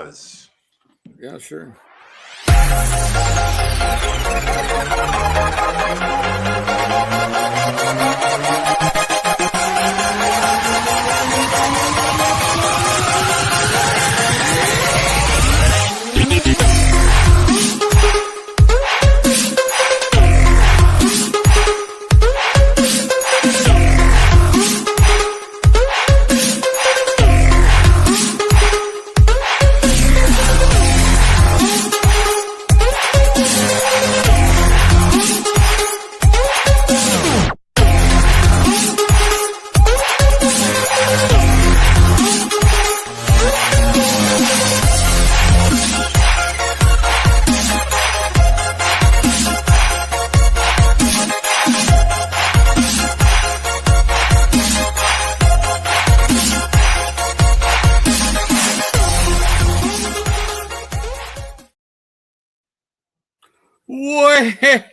was. Yeah, sure.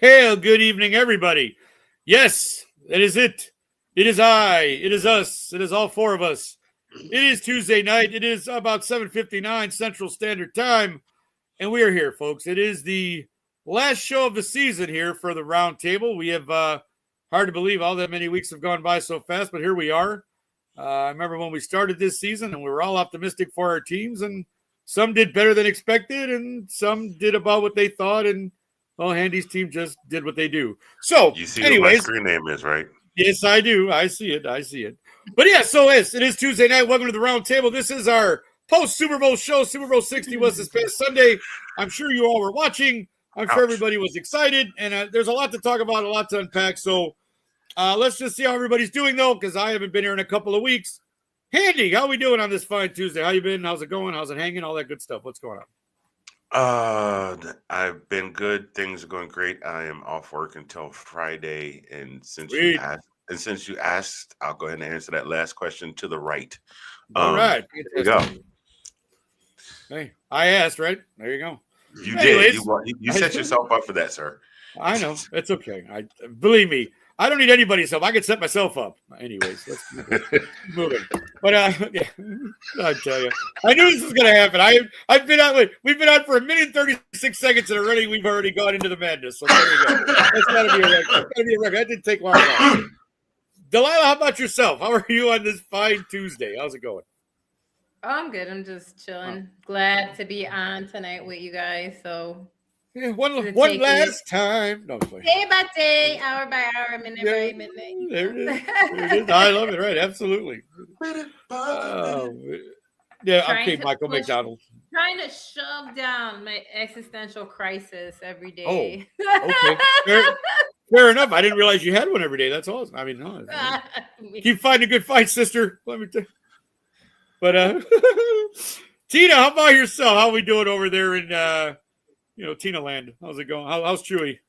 Well, good evening, everybody. Yes, it is it. It is I. It is us. It is all four of us. It is Tuesday night. It is about 7:59 Central Standard Time, and we are here, folks. It is the last show of the season here for the Roundtable. We have hard to believe all that many weeks have gone by so fast, but here we are. I remember when we started this season, and we were all optimistic for our teams, and some did better than expected, and some did about what they thought, and well, Handy's team just did what they do. So, you see anyways, what my screen name is, right? Yes, I do. I see it. But yeah, so it is Tuesday night. Welcome to the Round Table. This is our post-Super Bowl show. Super Bowl 60 was this past Sunday. I'm sure you all were watching. I'm sure everybody was excited. And there's a lot to talk about, a lot to unpack. So let's just see how everybody's doing, though, because I haven't been here in a couple of weeks. Handy, how we doing on this fine Tuesday? How you been? How's it going? How's it hanging? All that good stuff. What's going on? I've been good. Things are going great. I am off work until Friday, and since you asked, I'll go ahead and answer that last question to the right. All right, there you go. Hey, I asked, right? There you go. You did. You set yourself up for that, sir. I know. It's okay. Believe me. I don't need anybody's help. I can set myself up. Anyways, let's keep moving. But yeah, I tell you, I knew this was going to happen. I've been on. We've been on for 1 minute 36 seconds, and we've already gone into the madness. So there you go. That's got to be a record. That's got to be a record. That didn't take long at all. Delilah, how about yourself? How are you on this fine Tuesday? How's it going? Oh, I'm good. I'm just chilling. Glad to be on tonight with you guys. So. Yeah, one last time. No, day by day, hour by hour, minute by minute. There it is. I love it. Right, absolutely. Yeah, okay, Michael McDonald. Trying to shove down my existential crisis every day. Oh, okay. Fair enough. I didn't realize you had one every day. That's awesome. I mean, no. Keep fighting a good fight, sister. Let me tell you. But Tina, how about yourself? How are we doing over there in Tina Land? How's it going? How's Chewy?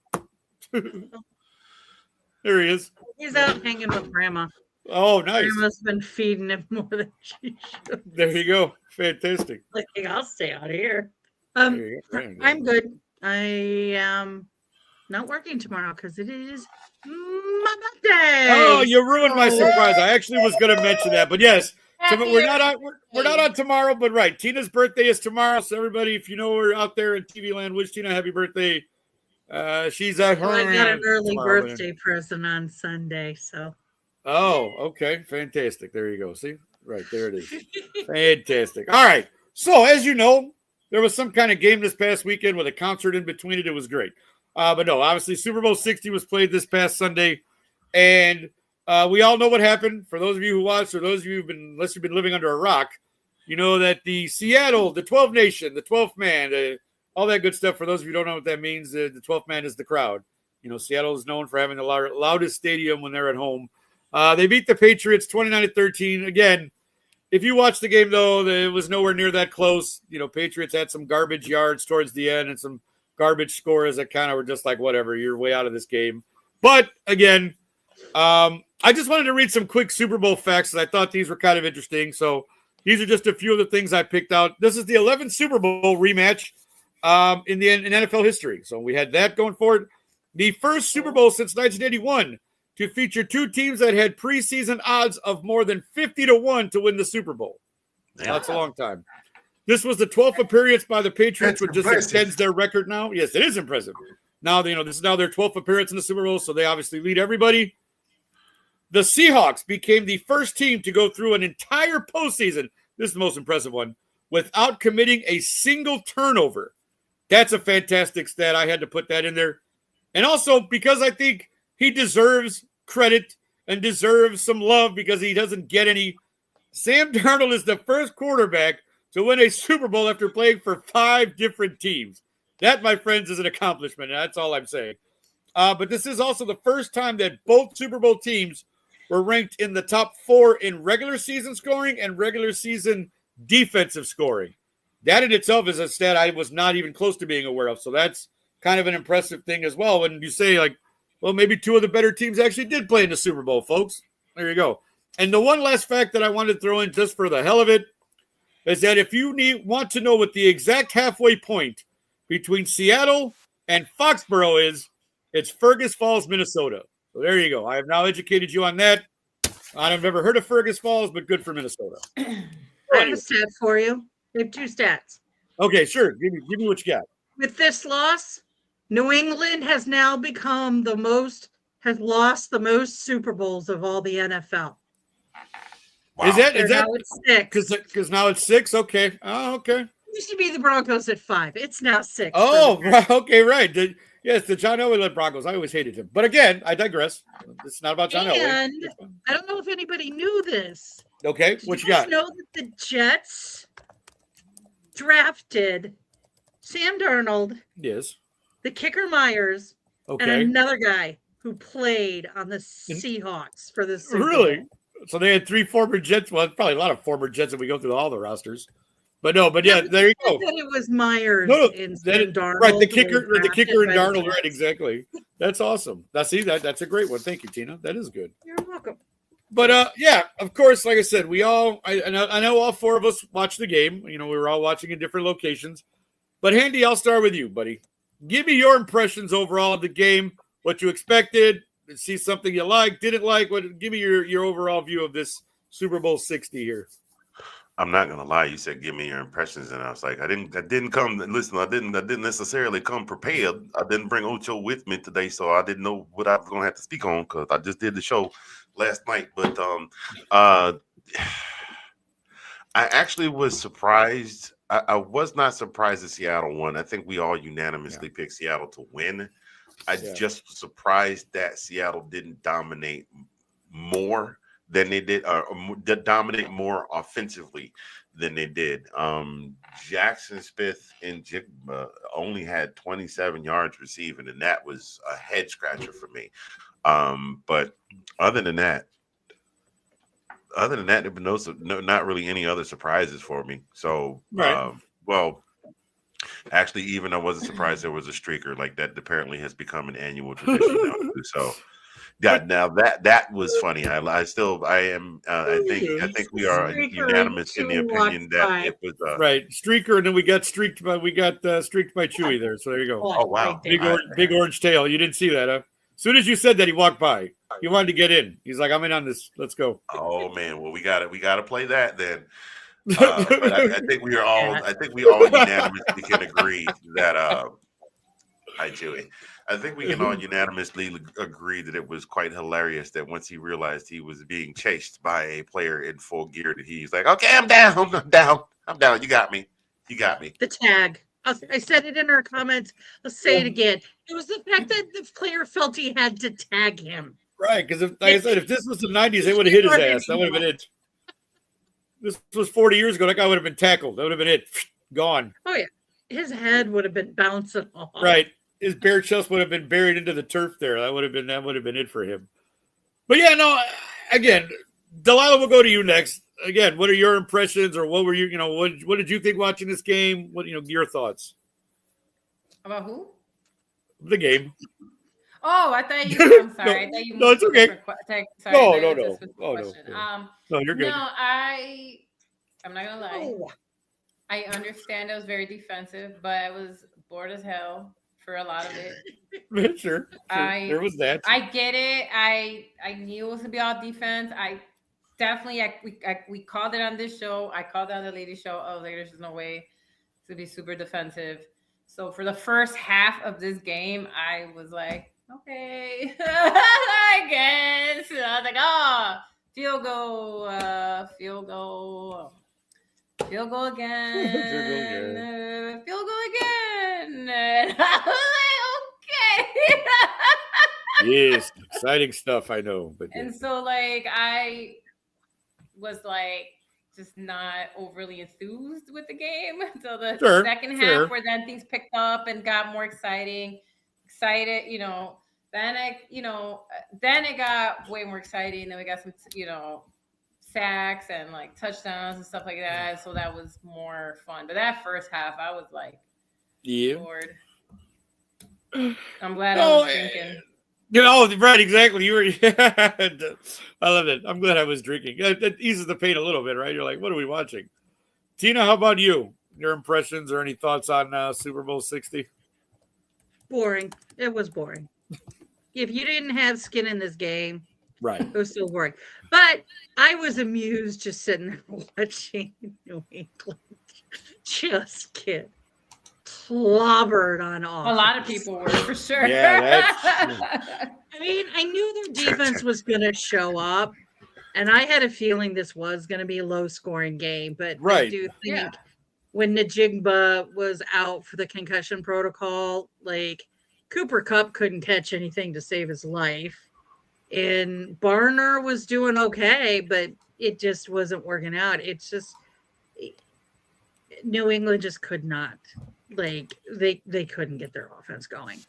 There he is. He's out hanging with Grandma. Oh, nice. Grandma's been feeding him more than she should. There you go. Fantastic. Like, I'll stay out here. I'm good. I am not working tomorrow because it is my birthday. Oh, you ruined my surprise. I actually was going to mention that, but yes. So we're not on tomorrow, but right. Tina's birthday is tomorrow. So everybody, if you know her out there in TV land, wish Tina happy birthday. She's at her. I got an early birthday present on Sunday, so. Oh, okay. Fantastic. There you go. See? Right, there it is. Fantastic. All right. So as you know, there was some kind of game this past weekend with a concert in between it. It was great. But no, obviously Super Bowl 60 was played this past Sunday. And we all know what happened. For those of you who watched, or those of you unless you've been living under a rock, you know that the Seattle, the 12 Nation, the 12th man, all that good stuff. For those of you who don't know what that means, the 12th man is the crowd. You know, Seattle is known for having the loudest stadium when they're at home. They beat the Patriots 29-13. Again, if you watch the game, though, it was nowhere near that close. You know, Patriots had some garbage yards towards the end and some garbage scores that kind of were just like, whatever, you're way out of this game. But, again, I just wanted to read some quick Super Bowl facts, and I thought these were kind of interesting. So these are just a few of the things I picked out. This is the 11th Super Bowl rematch in NFL history. So we had that going forward. The first Super Bowl since 1981 to feature two teams that had preseason odds of more than 50-1 to win the Super Bowl. That's a long time. This was the 12th appearance by the Patriots, That's which just impressive. extends their record now. Yes, it is impressive. Now, this is now their 12th appearance in the Super Bowl, so they obviously lead everybody. The Seahawks became the first team to go through an entire postseason, this is the most impressive one, without committing a single turnover. That's a fantastic stat. I had to put that in there. And also, because I think he deserves credit and deserves some love because he doesn't get any, Sam Darnold is the first quarterback to win a Super Bowl after playing for 5 different teams. That, my friends, is an accomplishment. And that's all I'm saying. But this is also the first time that both Super Bowl teams were ranked in the top 4 in regular season scoring and regular season defensive scoring. That in itself is a stat I was not even close to being aware of. So that's kind of an impressive thing as well. When you say, like, well, maybe 2 of the better teams actually did play in the Super Bowl, folks. There you go. And the one last fact that I wanted to throw in just for the hell of it is that if you want to know what the exact halfway point between Seattle and Foxborough is, it's Fergus Falls, Minnesota. So there you go. I have now educated you on that. I've never heard of Fergus Falls, but good for Minnesota. I have a stat for you. I have 2 stats. Okay, sure. Give me what you got. With this loss, New England has now become has lost the most Super Bowls of all the NFL. Wow. Is that Now it's 6. because now it's 6? Okay. Oh, okay. It used to be the Broncos at 5. It's now 6. Oh, right. Okay, right. Yes, the John Elway led Broncos. I always hated him. But again, I digress. It's not about John Elway. And I don't know if anybody knew this. Okay, what you got? Did you guys know that the Jets drafted Sam Darnold, Yes. the kicker Myers, and Okay. another guy who played on the Seahawks for the Super Bowl. Really? So they had 3 former Jets. Well, probably a lot of former Jets if we go through all the rosters. But no, but yeah, there you go. That it was Myers and Darnold. Right, the kicker and Darnold, right, exactly. That's awesome. That's a great one. Thank you, Tina. That is good. You're welcome. But yeah, of course, like I said, I know all 4 of us watched the game. We were all watching in different locations. But Handy, I'll start with you, buddy. Give me your impressions overall of the game, what you expected, see something you liked, didn't like. Give me your overall view of this Super Bowl 60 here. I'm not gonna lie. You said give me your impressions, and I was like, I didn't come. Listen, I didn't necessarily come prepared. I didn't bring Ocho with me today, so I didn't know what I was gonna have to speak on because I just did the show last night. But I actually was surprised. I was not surprised that Seattle won. I think we all unanimously picked Seattle to win. I just was surprised that Seattle didn't dominate more than they did, or dominate more offensively than they did. Jackson Smith and Jigba only had 27 yards receiving, and that was a head scratcher for me. But other than that, there were not really any other surprises for me. So, well, actually, even I wasn't surprised there was a streaker like that. Apparently, has become an annual tradition now too. So. Yeah, now that was funny. I think we are unanimous in the opinion that it was right streaker, and then we got streaked by Chewy there. So there you go. Oh wow, big orange tail. You didn't see that, huh? As soon as you said that, he walked by. He wanted to get in. He's like, I'm in on this. Let's go. Oh man, well we got to play that then. But I think we all unanimously can agree that hi Chewy. I think we can all unanimously agree that it was quite hilarious that once he realized he was being chased by a player in full gear, that he's like, okay, I'm down. You got me. The tag. I said it in our comments. Let's say it again. It was the fact that the player felt he had to tag him. Right, because like I said, if this was the 90s, they would have hit his ass. That would have been it. This was 40 years ago. That guy would have been tackled. That would have been it. Gone. Oh, yeah. His head would have been bouncing off. Right. His bare chest would have been buried into the turf there. That would have been it for him. But yeah, no, again, Delilah, will go to you next. Again, what are your impressions, or what were you, what did you think watching this game? What, your thoughts? About who? The game. Oh, I thought you. I'm sorry. I thought you. No, it's okay. Sorry, No. Oh, no. No, you're good. No, I'm not gonna lie. Oh. I understand it was very defensive, but I was bored as hell for a lot of it. Sure. There was that. I get it. I knew it was gonna be all defense. I definitely, we called it on this show. I called it on the ladies show. I was like, there's just no way to be super defensive. So for the first half of this game, I was like, okay, I guess. I was like, oh, field goal again. Field goal again. And I was like, okay. Yes, exciting stuff, I know. But and so like I was like just not overly enthused with the game until the second half, where then things picked up and got more excited, you know. Then it got way more exciting. Then we got some, you know, sacks and like touchdowns and stuff like that. So that was more fun. But that first half, I was like, bored. I'm glad I was drinking. Right, exactly. You were. I love it. I'm glad I was drinking. That eases the pain a little bit, right? You're like, what are we watching? Tina, how about you? Your impressions or any thoughts on Super Bowl 60? Boring. It was boring. If you didn't have skin in this game, right, it was still boring. But I was amused just sitting there watching New England just get clobbered on offense. A lot of people were, for sure. Yeah, I mean, I knew their defense was going to show up, and I had a feeling this was going to be a low-scoring game. But I do think when Najigba was out for the concussion protocol, like Cooper Kupp couldn't catch anything to save his life, and Barner was doing okay, but it just wasn't working out. It's just New England just could not. Like they couldn't get their offense going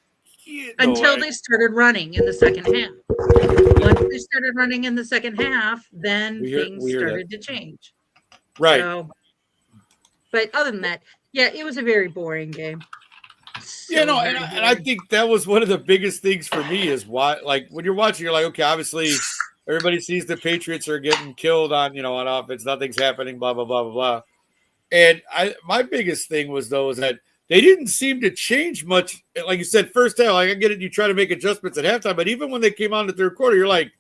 until they started running in the second half. Once they started running in the second half, then things started to change. Right. So, but other than that, yeah, it was a very boring game. And I think that was one of the biggest things for me is why, like, when you're watching, you're like, okay, obviously everybody sees the Patriots are getting killed on offense, nothing's happening, blah blah blah blah blah. And my biggest thing was that they didn't seem to change much. Like you said, first half, like I get it, you try to make adjustments at halftime, but even when they came on the third quarter, you're like,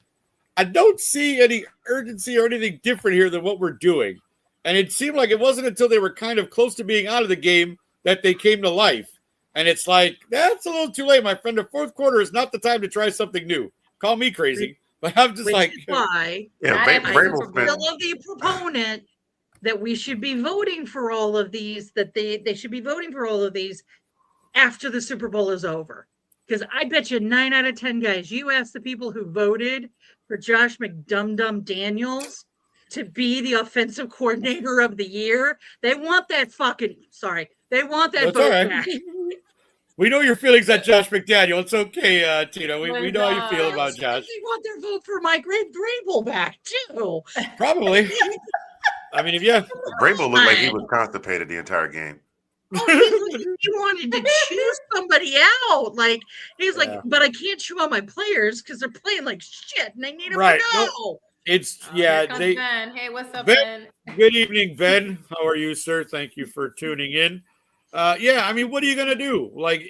I don't see any urgency or anything different here than what we're doing. And it seemed like it wasn't until they were kind of close to being out of the game that they came to life. And it's like, that's a little too late, my friend. The fourth quarter is not the time to try something new. Call me crazy, but I'm just why? Vrabel's been still of the proponent that we should be voting for all of these, that they should be voting for all of these after the Super Bowl is over. Because I bet you 9 out of 10 guys, you ask the people who voted for Josh McDumdum Daniels to be the offensive coordinator of the year, they want that they want that vote back. We know your feelings on Josh McDaniel. It's okay, Tina. We know how you feel about Josh. They want their vote for Mike Vrabel back, too. Probably. I mean, Vrabel looked like he was constipated the entire game. He wanted to choose somebody out. Like, he's like, but I can't chew on my players because they're playing like shit and I need them to go. It's Ben. Hey, what's up, Ben? Good evening, Ben. How are you, sir? Thank you for tuning in. I mean, what are you gonna do? Like,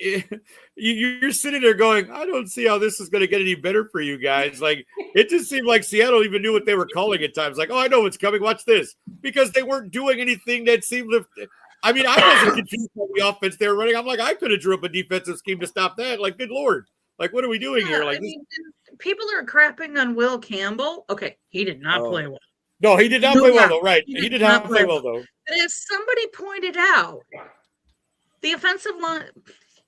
you're sitting there going, I don't see how this is gonna get any better for you guys. Like, it just seemed like Seattle even knew what they were calling at times. Like, oh, I know what's coming. Watch this, because they weren't doing anything that seemed to. I mean, I wasn't confused by the offense they were running. I'm like, I could have drew up a defensive scheme to stop that. Like, good Lord. Like, what are we doing here? Like, people are crapping on Will Campbell. Okay, he did not play well. No, he did not play well, though. Right. He did not play well, though. But as somebody pointed out, the offensive line,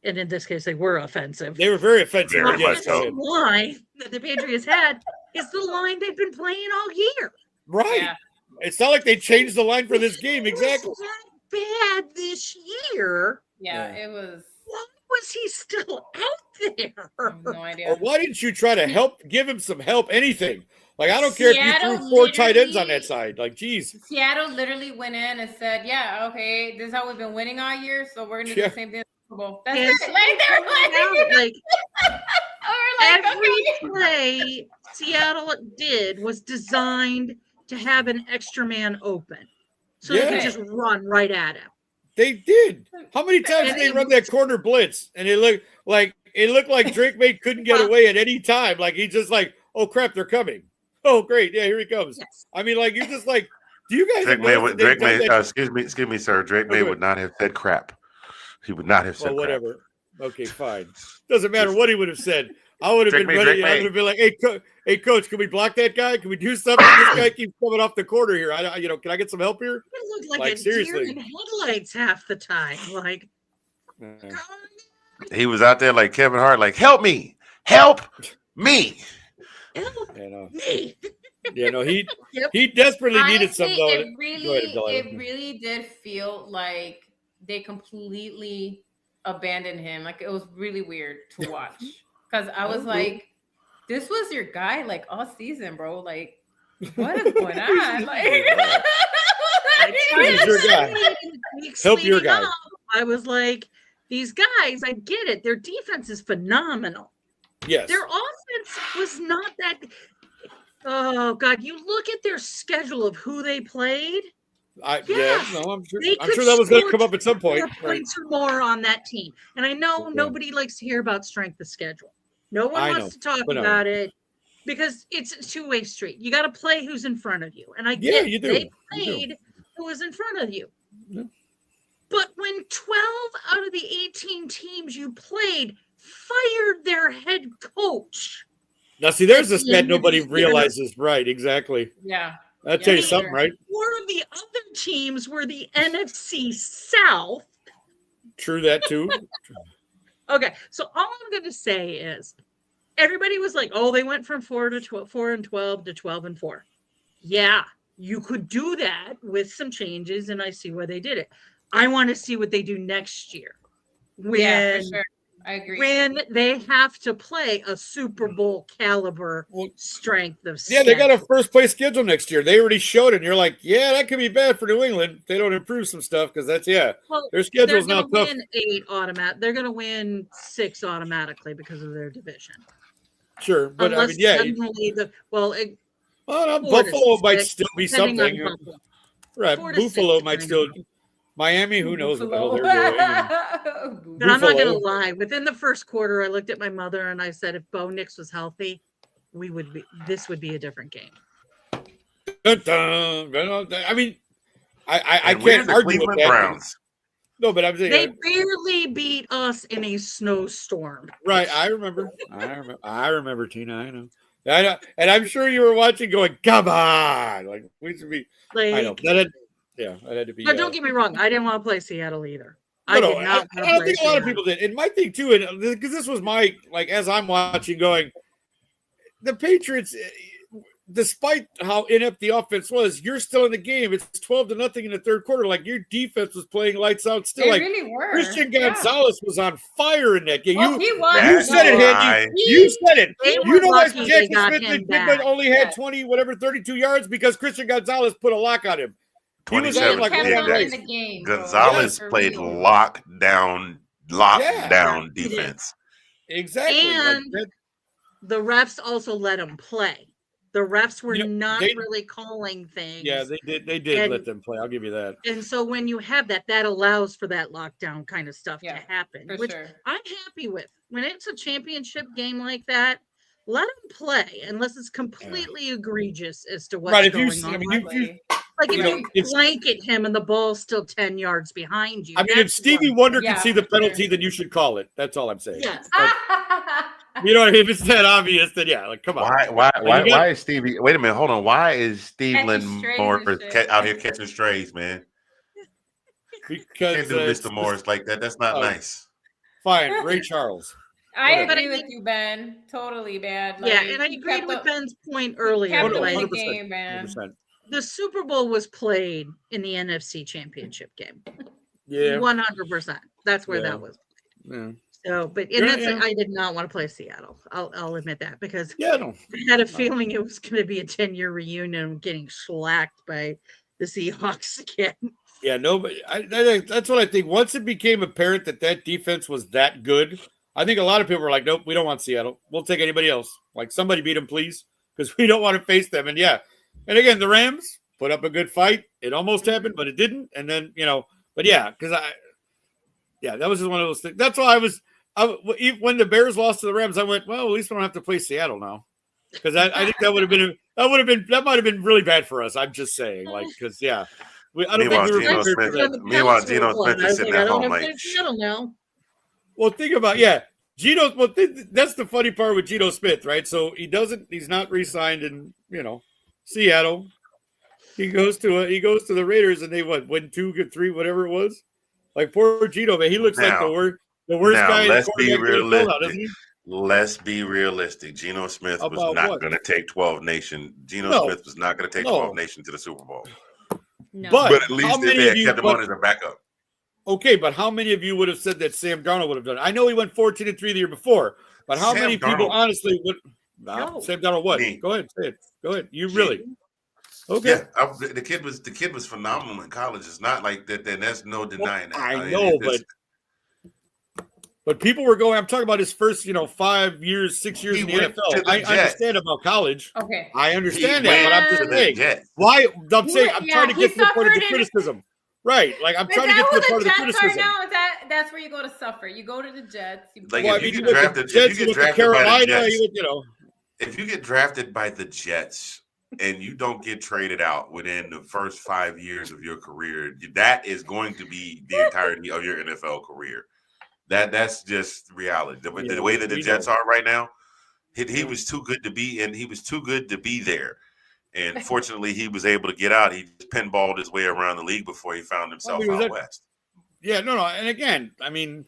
and in this case, they were offensive. They were very offensive. Very much so. The line that the Patriots had is the line they've been playing all year. Right. Yeah. It's not like they changed the line for this game. Exactly. It was that bad this year. Yeah, it was. Why was he still out there? I have no idea. Or why didn't you try to give him some help, anything? Like, I don't care if you threw 4 tight ends on that side. Like, geez. Seattle literally went in and said, yeah, okay, this is how we've been winning all year, so we're going to do the same thing. That's it. Every play Seattle did was designed to have an extra man open. So they could just run right at him. They did. How many times did they run that corner blitz? And it looked like Drake May couldn't get away at any time. Like, he's just like, oh, crap, they're coming. Oh, great. Yeah, here he comes. Yes. I mean, like, you're just like, do you guys Drake May, excuse me, sir. Drake May would not have said crap. He would not have said well, whatever. crap. Okay, fine. Doesn't matter what he would have said. I would have been ready. I would have been like, hey, coach, can we block that guy? Can we do something? This guy keeps coming off the corner here. Can I get some help here? It looked like a deer in headlights half the time. Like, he was out there like Kevin Hart, like, help me. Help me. He desperately needed some. It really did feel like they completely abandoned him. Like, it was really weird to watch because I was like, this was your guy like all season, bro. Like, what is going on? Like, he's your guy. Help your guy. I was like, these guys, I get it. Their defense is phenomenal. Yes. Their offense was not that. Oh God! You look at their schedule of who they played. I'm sure that was going to come up at some point. Points or more on that team, and I know nobody likes to hear about strength of schedule. No one wants to talk about it because it's a two-way street. You got to play who's in front of you, and I get you do. They played who was in front of you. Yeah. But when 12 out of the 18 teams you played fired their head coach. Now, see, there's a stat nobody realizes. Right, exactly. Yeah. I'll tell you something, right? Four of the other teams were the NFC South. True that, too. Okay, so all I'm going to say is everybody was like, oh, they went from 4 and 12 to 12 and 4. Yeah, you could do that with some changes, and I see why they did it. I want to see what they do next year. For sure. I agree. When they have to play a Super Bowl caliber strength of schedule. Yeah, they got a first place schedule next year. They already showed it. And you're like, yeah, that could be bad for New England. They don't improve some stuff because that's their schedule's now tough. They're going to win 6 automatically because of their division. Sure, but unless Buffalo might still be something. Right, Buffalo might still. Miami, who knows what the hell they're doing? But I'm not going to lie. Within the first quarter, I looked at my mother and I said, if Bo Nix was healthy, this would be a different game. I mean, I can't argue with that. Browns. No, but I'm saying they barely beat us in a snowstorm. Right, I remember, Tina. I know, and I'm sure you were watching, going, "Come on!" Like we should be. I know that. That had to be. But don't get me wrong. I didn't want to play Seattle either. I don't think a lot of people did. And my thing too, because this was my as I'm watching, going, the Patriots, despite how inept the offense was, you're still in the game. It's 12-0 in the third quarter. Like your defense was playing lights out. Still, they really were. Christian Gonzalez was on fire in that game. He was. You said it, Handy. You said it. You know why Jackson Smith only had 32 yards because Christian Gonzalez put a lock on him. 27 in the game. Gonzalez played lockdown defense. Exactly. And the refs also let him play. The refs were not really calling things. Yeah, they did let them play. I'll give you that. And so when you have that allows for that lockdown kind of stuff to happen, which I'm happy with. When it's a championship game like that, let them play unless it's completely egregious as to what's going on. Like if you blanket him and the ball's still 10 yards behind you. I mean, if Stevie Wonder can see the penalty, then you should call it. That's all I'm saying. Yes. You know, if it's that obvious, then come on. Why is Stevie? Wait a minute, hold on. Why is Stevland Morris out here catching strays, man? Because can't do Mr. Morris like that. That's not nice. Fine, Ray Charles. I agree with you, Ben. Totally bad. Like, and I agreed with Ben's point earlier. The game, man. 100%. The Super Bowl was played in the NFC Championship game. Yeah, 100%. That's where that was played. Yeah. So, but I did not want to play Seattle. I'll admit that because I had a feeling it was going to be a 10-year reunion of getting shellacked by the Seahawks again. Yeah, no, but that's what I think. Once it became apparent that defense was that good, I think a lot of people were like, nope, we don't want Seattle. We'll take anybody else. Like, somebody beat them, please, because we don't want to face them. And and again, the Rams put up a good fight. It almost happened, but it didn't. And then, but because that was just one of those things. That's why when the Bears lost to the Rams, I went, well, at least we don't have to play Seattle now. Because I think that would have been That might have been really bad for us. I'm just saying, like, because I don't think we were prepared for that. Meanwhile, Geno Smith is sitting at home like, I don't know. Well, think about Geno. Well, that's the funny part with Geno Smith, right? So he's not re-signed in Seattle. He goes to the Raiders and they win 2, 3, whatever it was. Like poor Geno, man, he looks like the worst guy. Let's be realistic. Let's be realistic. Geno Smith was not going to take 12 Nation. Smith was not going to take 12 Nation to the Super Bowl. No. But at least they had kept him on as a backup. Okay, but how many of you would have said that Sam Darnold would have done it? I know he went 14-3 the year before, but how many people honestly would? No. Sam Darnold, what? Me. Go ahead, say it. Go ahead. You really? Okay. Yeah, the kid was phenomenal in college. It's not like that. There's no denying that. I know, but people were going. I'm talking about his first, 5 years, 6 years in the NFL. I understand about college. Okay, I understand that, but I'm just saying why. I'm saying I'm trying to get to the part of the criticism. Right, like I'm trying to get to the part of the criticism. Now that's where you go to suffer. You go to the Jets. If you get drafted by the Jets and you don't get traded out within the first 5 years of your career, that is going to be the entirety of your NFL career. That's just reality. The way that the Jets are right now, he was too good to be, and he was too good to be there. And fortunately, he was able to get out. He pinballed his way around the league before he found himself out west. Yeah, no. And again, I mean,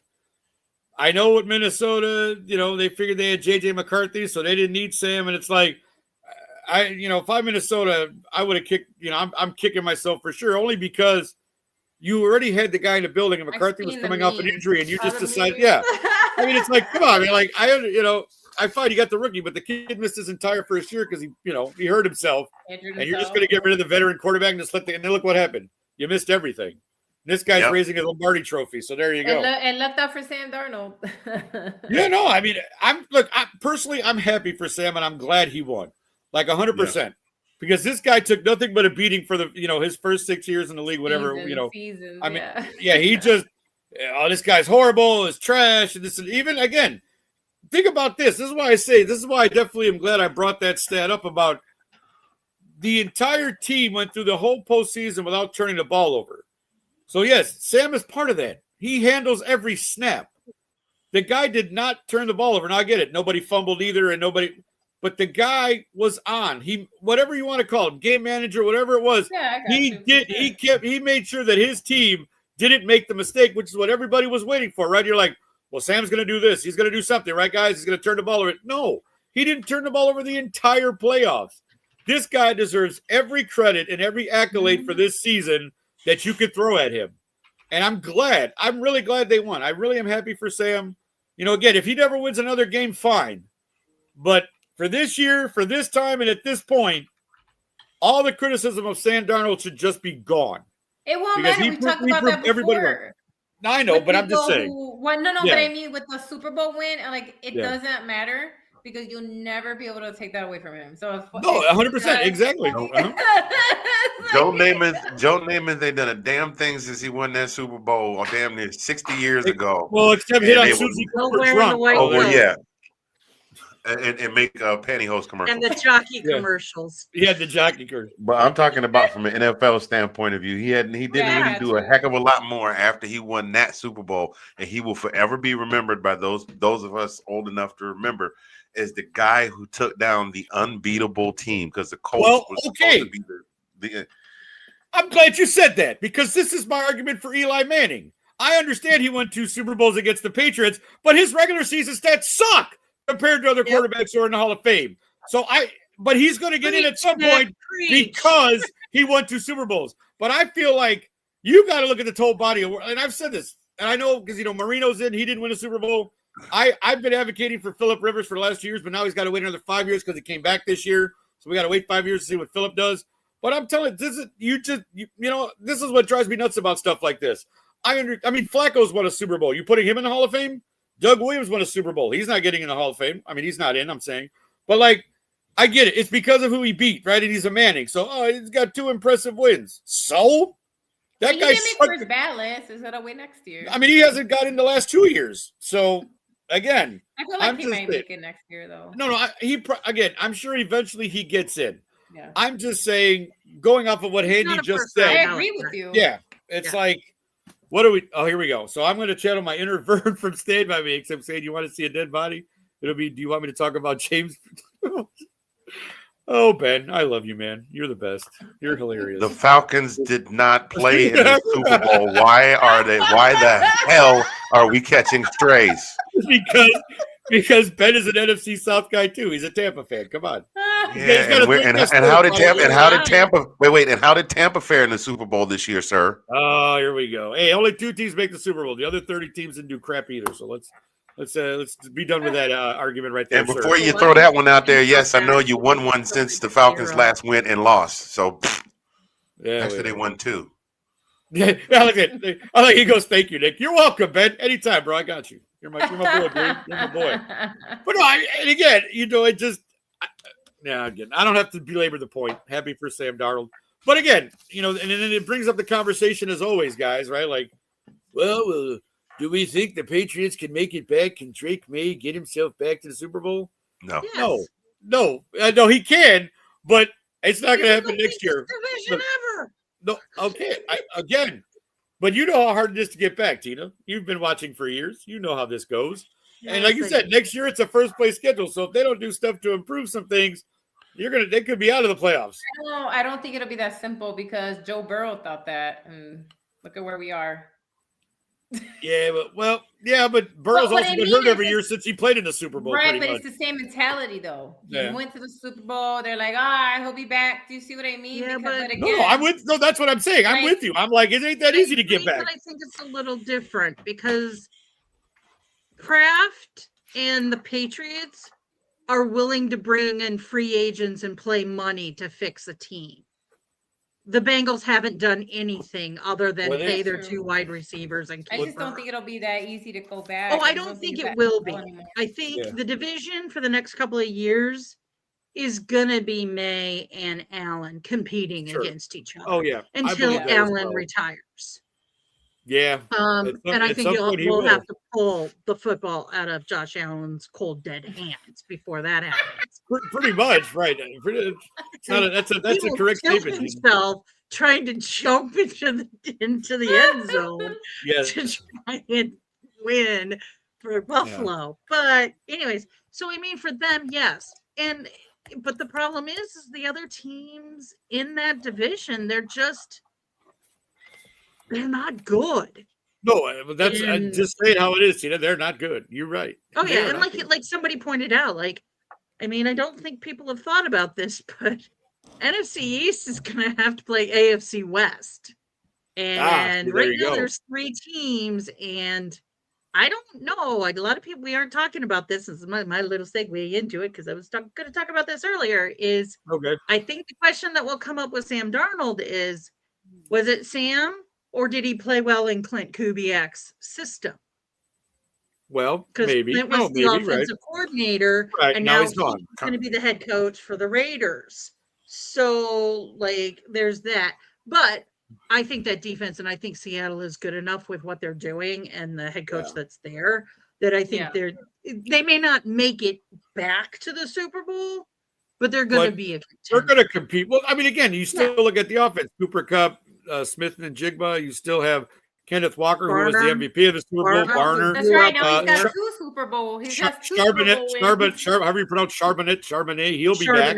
I know with Minnesota, they figured they had J.J. McCarthy, so they didn't need Sam. And it's like, if I'm Minnesota, I would have kicked, I'm kicking myself for sure, only because you already had the guy in the building and McCarthy was coming off an injury and you just decided, I mean, it's like, come on, man. Like, I find you got the rookie, but the kid missed his entire first year because he hurt himself. And you're just going to get rid of the veteran quarterback and just and then look what happened. You missed everything. This guy's raising a Lombardi trophy, so there you go. And left out for Sam Darnold. I mean, I'm happy for Sam, and I'm glad he won, like 100%, because this guy took nothing but a beating for the his first 6 years in the league, whatever seasons, I mean, he just this guy's horrible, it's trash, and this, and even again. Think about this. This is why I definitely am glad I brought that stat up about the entire team went through the whole postseason without turning the ball over. So, yes, Sam is part of that. He handles every snap. The guy did not turn the ball over. Now, I get it. Nobody fumbled either, but the guy was on. Whatever you want to call him, game manager, whatever it was, he made sure that his team didn't make the mistake, which is what everybody was waiting for, right? You're like, well, Sam's going to do this. He's going to do something, right, guys? He's going to turn the ball over. No, he didn't turn the ball over the entire playoffs. This guy deserves every credit and every accolade for this season that you could throw at him. And I'm glad. I'm really glad they won. I really am happy for Sam. Again, if he never wins another game, fine. But for this year, for this time, and at this point, all the criticism of Sam Darnold should just be gone. It won't matter. We talked about that before. I know, but I'm just saying. But I mean, with the Super Bowl win, it doesn't matter because you'll never be able to take that away from him. So 100%, exactly. Joe Namath, they done a damn thing since he won that Super Bowl, damn near 60 years ago. Well, except hit on Susie drunk. And make pantyhose commercials. And the jockey commercials. He had the jockey commercials. But I'm talking about from an NFL standpoint of view. He didn't really do a heck of a lot more after he won that Super Bowl. And he will forever be remembered by those of us old enough to remember as the guy who took down the unbeatable team because the Colts was supposed to be the I'm glad you said that because this is my argument for Eli Manning. I understand he won 2 Super Bowls against the Patriots, but his regular season stats suck compared to other quarterbacks who are in the Hall of Fame. But he's going to get in at some point because he won 2 Super Bowls. But I feel like you got to look at the total body of work. And I've said this, and I know because, Marino's in, he didn't win a Super Bowl. I've been advocating for Phillip Rivers for the last 2 years, but now he's got to wait another 5 years because he came back this year. So we got to wait 5 years to see what Phillip does. But I'm telling you, this is what drives me nuts about stuff like this. I mean, Flacco's won a Super Bowl. You putting him in the Hall of Fame? Doug Williams won a Super Bowl. He's not getting in the Hall of Fame. I mean, he's not in, I'm saying. But, I get it. It's because of who he beat, right? And he's a Manning. So, he's got 2 impressive wins. So? That guy first balance. Is that a win next year? I mean, he hasn't got in the last 2 years. So, again. I feel like he might make it next year, though. No. I'm sure eventually he gets in. Yeah. I'm just saying, going off of what Handy just said. I agree with you. Yeah. It's like, what do we? Oh, here we go. So I'm going to channel my inner Vern from Stand By Me, except saying, you want to see a dead body? It'll be, do you want me to talk about James? Oh, Ben, I love you, man. You're the best. You're hilarious. The Falcons did not play in the Super Bowl. Why the hell are we catching strays? Because Ben is an NFC South guy too. He's a Tampa fan. Come on. Yeah, and how did Tampa fare in the Super Bowl this year, sir? Oh, here we go. Hey, only 2 teams make the Super Bowl. The other 30 teams didn't do crap either. So let's be done with that argument right there. And before you throw that one out there, yes, I know you won one since the Falcons last went and lost. So actually, they won 2. Yeah, look at he goes, thank you, Nick. You're welcome, Ben. Anytime, bro. I got you. You're my boy, dude. You're my boy. But no, and again, again, I don't have to belabor the point. Happy for Sam Darnold. But again, and then it brings up the conversation as always, guys, right? Like, well, do we think the Patriots can make it back? Can Drake May get himself back to the Super Bowl? No. Yes. No, he can, but it's not going to happen next year. Division ever. No, okay. But you know how hard it is to get back, Tina. You've been watching for years. You know how this goes. Yeah, and like you said, next year it's a first place schedule. So if they don't do stuff to improve some things, they could be out of the playoffs. I don't think it'll be that simple because Joe Burrow thought that, and look at where we are. But Burrow's also been hurt every year since he played in the Super Bowl. Right, but it's the same mentality though. He went to the Super Bowl. They're like, he'll be back. Do you see what I mean? Yeah, but again, that's what I'm saying. I'm with you. I'm like, it ain't that easy to get back. But I think it's a little different because Kraft and the Patriots are willing to bring in free agents and play money to fix a team. The Bengals haven't done anything other than pay their 2 wide receivers. And I just don't think it'll be that easy to go back. I don't think it will be. I think the division for the next couple of years is going to be May and Allen competing against each other. Oh, yeah. Until Allen retires. Yeah. And I think we'll have to pull the football out of Josh Allen's cold, dead hands before that happens. Pretty much, right. That's a correct statement. Himself trying to jump into the end zone to try and win for Buffalo. Yeah. But anyways, so I mean, for them, yes. But the problem is the other teams in that division, they're not good. No, that's just saying how it is. They're not good. You're right. Oh yeah, and like somebody pointed out, like, I mean, I don't think people have thought about this, but NFC East is going to have to play AFC West, and right now there's 3 teams, and I don't know. Like a lot of people, we aren't talking about this. This is my little segue into it because I was going to talk about this earlier. I think the question that will come up with Sam Darnold is, was it Sam? Or did he play well in Clint Kubiak's system? Well, maybe. Clint was the offensive coordinator, and now he's going to be the head coach for the Raiders. So, there's that. But I think that defense, and I think Seattle is good enough with what they're doing and the head coach that's there, that I think they may not make it back to the Super Bowl, but they're going to be a contender. They're going to compete. Well, I mean, again, you still look at the offense. Cooper Kupp, Smith and Jigba. You still have Kenneth Walker, who was the MVP of the Super Bowl. Barner. That's right. Now he's got 2 Super Bowls. He's got 2 Super Bowl wins. However you pronounce Charbonnet, he'll be back.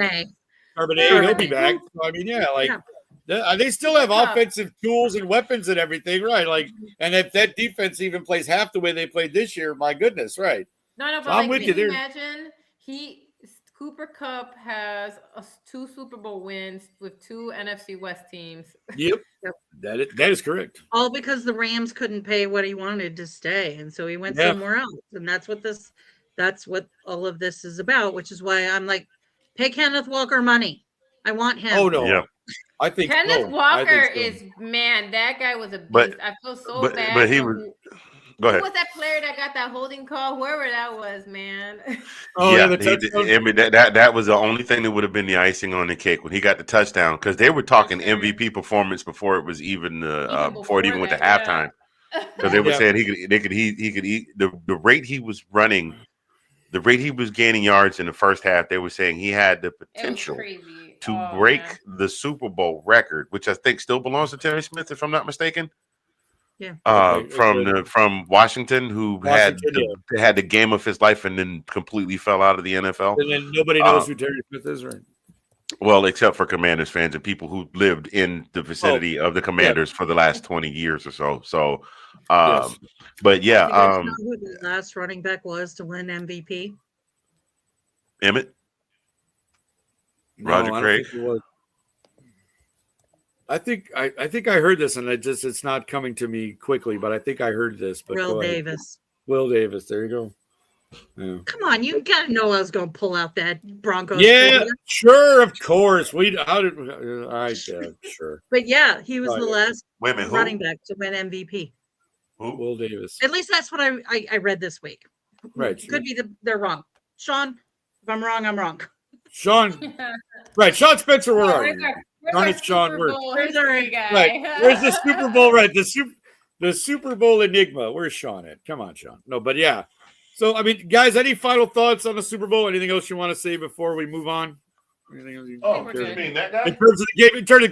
Charbonnet, he'll be back. So, I mean, they still have offensive tools and weapons and everything, right? And if that defense even plays half the way they played this year, my goodness, right? No, but I'm with you there. Imagine Cooper Kupp has 2 Super Bowl wins with 2 NFC West teams. Yep. That is correct. All because the Rams couldn't pay what he wanted to stay, and so he went somewhere else. And that's what all of this is about, which is why I'm like, pay Kenneth Walker money. I want him. Oh no. Yeah. I think Kenneth Walker is that guy was a beast. I feel so bad. But he was. Go ahead. Who was that player that got that holding call? Whoever that was, man. That was the only thing that would have been the icing on the cake when he got the touchdown, because they were talking MVP performance before it was even before it even went to halftime. Because they were saying he could eat the rate he was running, the rate he was gaining yards in the first half. They were saying he had the potential to break the Super Bowl record, which I think still belongs to Terry Smith, if I'm not mistaken. Yeah. From Washington, who had the game of his life and then completely fell out of the NFL. And then nobody knows who Terry Smith is, right? Well, except for Commanders fans and people who lived in the vicinity of the Commanders for the last 20 years or so. So, but yeah. You guys know who the last running back was to win MVP? Emmett? Roger Craig? I think I heard this, and it's not coming to me quickly, but I think I heard this. But Will Davis. Will Davis. There you go. Yeah. Come on, you gotta know I was gonna pull out that Broncos. Yeah, trivia. Sure, of course. All right, sure. But yeah, he was the last running back to win MVP. Who? Will Davis. At least that's what I read this week. Right. Could be they're wrong. Sean, if I'm wrong, I'm wrong. Sean. Right, Sean Spencer, where are you? Where's Sean, where's our guy? Right. Where's the Super Bowl? Right, the Super Bowl enigma. Where's Sean at? Come on, Sean. No, but yeah. So, I mean, guys, any final thoughts on the Super Bowl? Anything else you want to say before we move on? Anything else you mean that guy? In terms of the game, in terms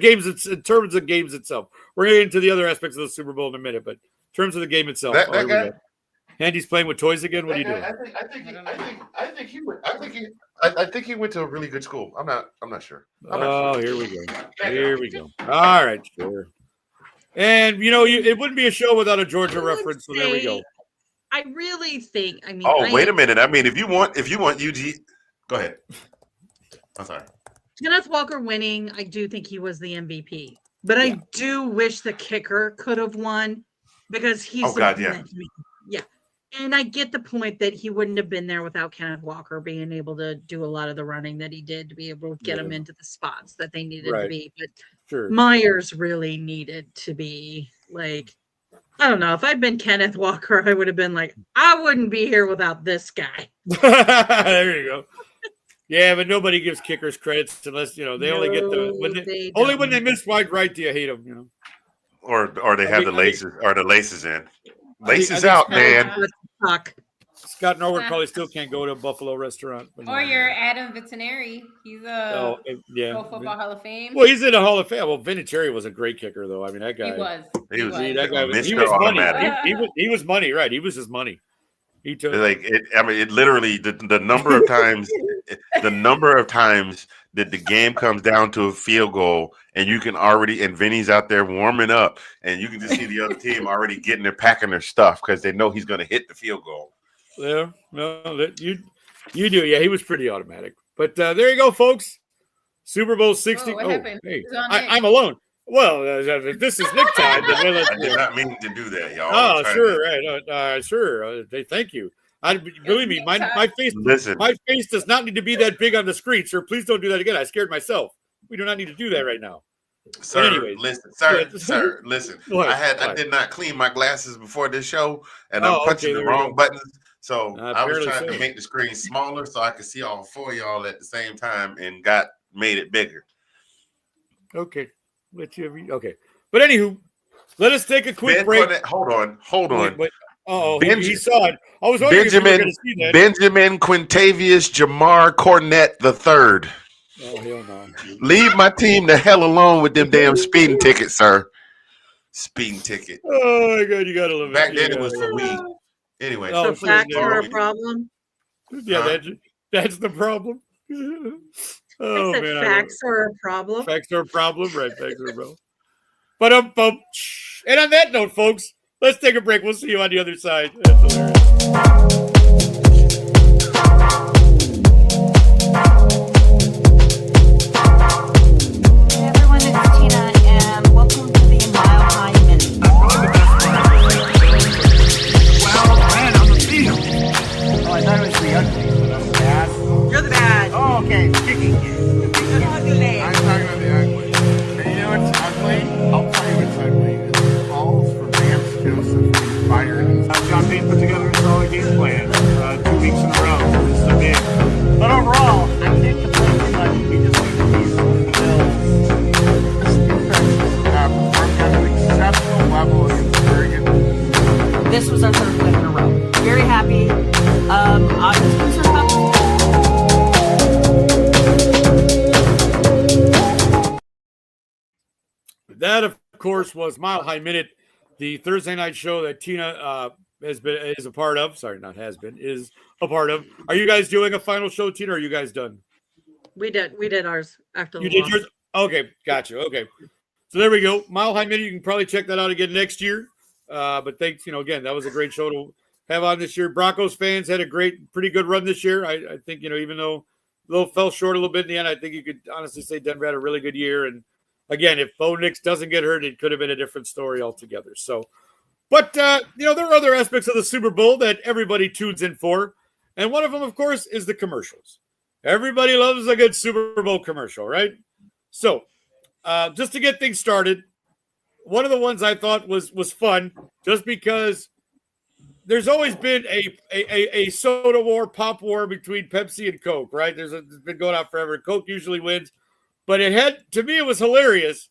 of games itself, we're getting into the other aspects of the Super Bowl in a minute. But in terms of the game itself, that guy? Andy's playing with toys again. What are you doing? I think he went to a really good school. I'm not sure. Here we go. Here we go. All right, sure. And it wouldn't be a show without a Georgia reference. So there we go. I really think. I mean. Oh, wait a minute. I mean, if you want UG, go ahead. I'm sorry. Kenneth Walker winning, I do think he was the MVP, but I do wish the kicker could have won because he's. Oh God, yeah. Yeah, and I get the point that he wouldn't have been there without Kenneth Walker being able to do a lot of the running that he did to be able to get him into the spots that they needed to be. But Myers really needed to be like. I don't know. If I'd been Kenneth Walker, I would have been like, I wouldn't be here without this guy. There you go. Yeah, but nobody gives kickers credits unless they only get when they miss wide right. Do you hate them? Or they have the laces in. Laces out, man. Scott Norwood probably still can't go to a Buffalo restaurant. Or you're Adam Vinatieri. He's a Pro Football Hall of Fame. Well, he's in the Hall of Fame. Well, Vinatieri was a great kicker, though. I mean, that guy. He was money. He was money, right? He was his money. He took it literally the number of times that the game comes down to a field goal, and you can already and Vinny's out there warming up, and you can just see the other team already packing their stuff because they know he's going to hit the field goal. Yeah, no, you do. Yeah, he was pretty automatic. But there you go, folks. Super Bowl 60. What happened? Hey, I'm alone. Well, this is Nick time. I did not mean to do that, y'all. Oh, sure, right. Sure. Thank you. Believe me, my face. Listen, my face does not need to be that big on the screen, sir. Please don't do that again. I scared myself. We do not need to do that right now. Sir, anyways, sir, listen. I did not clean my glasses before this show, and I'm punching the wrong buttons. So I was trying to make the screen smaller so I could see all four of y'all at the same time, and made it bigger. Okay. Okay. But anywho, let us take a quick break. Hold on. Wait. He saw it. I was wondering if you were going to see that. Benjamin Quintavious Jamar Cornett III. Oh, hell no. Leave my team the hell alone with them damn speeding tickets, sir. Speeding ticket. Oh, my God. You got to love it. Back then it was for weed. Anyway. So facts are a problem? Yeah, that's the problem. Oh, man. Facts are a problem? Facts are a problem. Right. Facts are a problem. But and on that note, folks, let's take a break. We'll see you on the other side. That's hilarious. This was our third win in a row. Very happy. That, of course, was Mile High Minute, the Thursday night show that Tina is a part of. Sorry, not has been, is a part of. Are you guys doing a final show, Tina? Or are you guys done? We did ours after You the did yours? Okay, gotcha. Okay. So there we go. Mile High Minute. You can probably check that out again next year. But thanks, again, that was a great show to have on this year. Broncos fans had a pretty good run this year. I think, even though a little fell short a little bit in the end, I think you could honestly say Denver had a really good year. And again, if Bo Nix doesn't get hurt, it could have been a different story altogether. So, but, there are other aspects of the Super Bowl that everybody tunes in for. And one of them, of course, is the commercials. Everybody loves a good Super Bowl commercial, right? So, just to get things started, one of the ones I thought was fun, just because there's always been a soda war, pop war between Pepsi and Coke, right? It's been going on forever. Coke usually wins, but to me, it was hilarious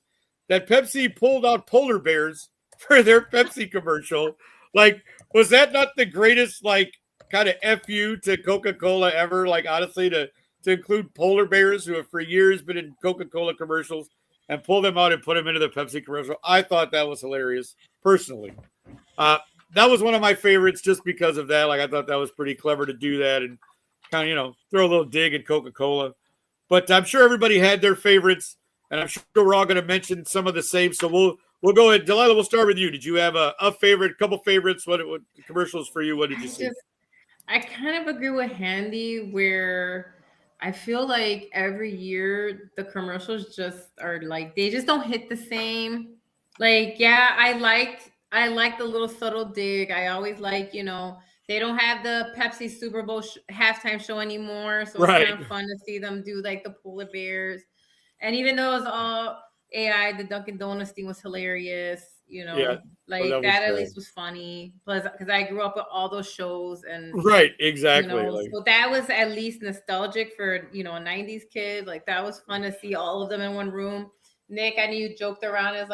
that Pepsi pulled out polar bears for their Pepsi commercial. Like, was that not the greatest, kind of FU to Coca-Cola ever? Like, honestly, to include polar bears who have for years been in Coca-Cola commercials and pull them out and put them into the Pepsi commercial. I thought that was hilarious, personally. That was one of my favorites just because of that. I thought that was pretty clever to do that and kind of, throw a little dig at Coca-Cola. But I'm sure everybody had their favorites, and I'm sure we're all going to mention some of the same. So we'll go ahead. Delilah, we'll start with you. Did you have a favorite, couple favorites? What commercials for you? What did you see? I kind of agree with Handy where I feel like every year the commercials just are they just don't hit the same. I like the little subtle dig. I always they don't have the Pepsi Super Bowl halftime show anymore. So it's kind of fun to see them do the polar bears. And even though it was all AI, the Dunkin' Donuts thing was hilarious. That at least was funny. Plus, because I grew up with all those shows and exactly. So that was at least nostalgic for a 90s kid. That was fun to see all of them in one room. Nick, I knew you joked around as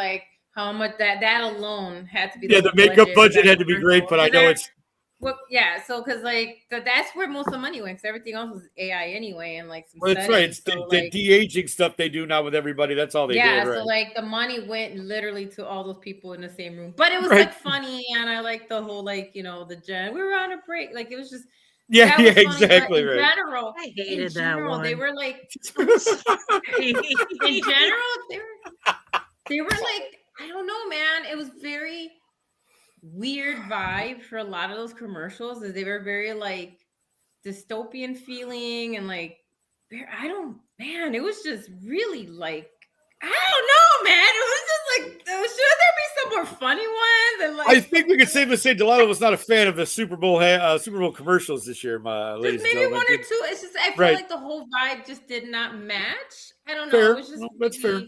how much that alone had to be. The makeup budget had to be great, but I know it's. Well, yeah, so because that's where most of the money went, because everything else was AI anyway, and some. Well, that's right. It's the de-aging stuff they do now with everybody. That's all they do. Yeah, right? So the money went literally to all those people in the same room, but it was funny, and I liked the whole the Jen. We were on a break, it was just. Yeah, funny, exactly. In general, I hated that one. They were in general, they were I don't know, man. It was very weird vibe for a lot of those commercials. As they were very dystopian feeling and it was just really I don't know, man. It was just should there be some more funny ones? And I think we could safely say Delilah was not a fan of the Super Bowl commercials this year, my ladies. Maybe one or two. It's just I feel like the whole vibe just did not match. I don't know. Fair. It was just that's fair.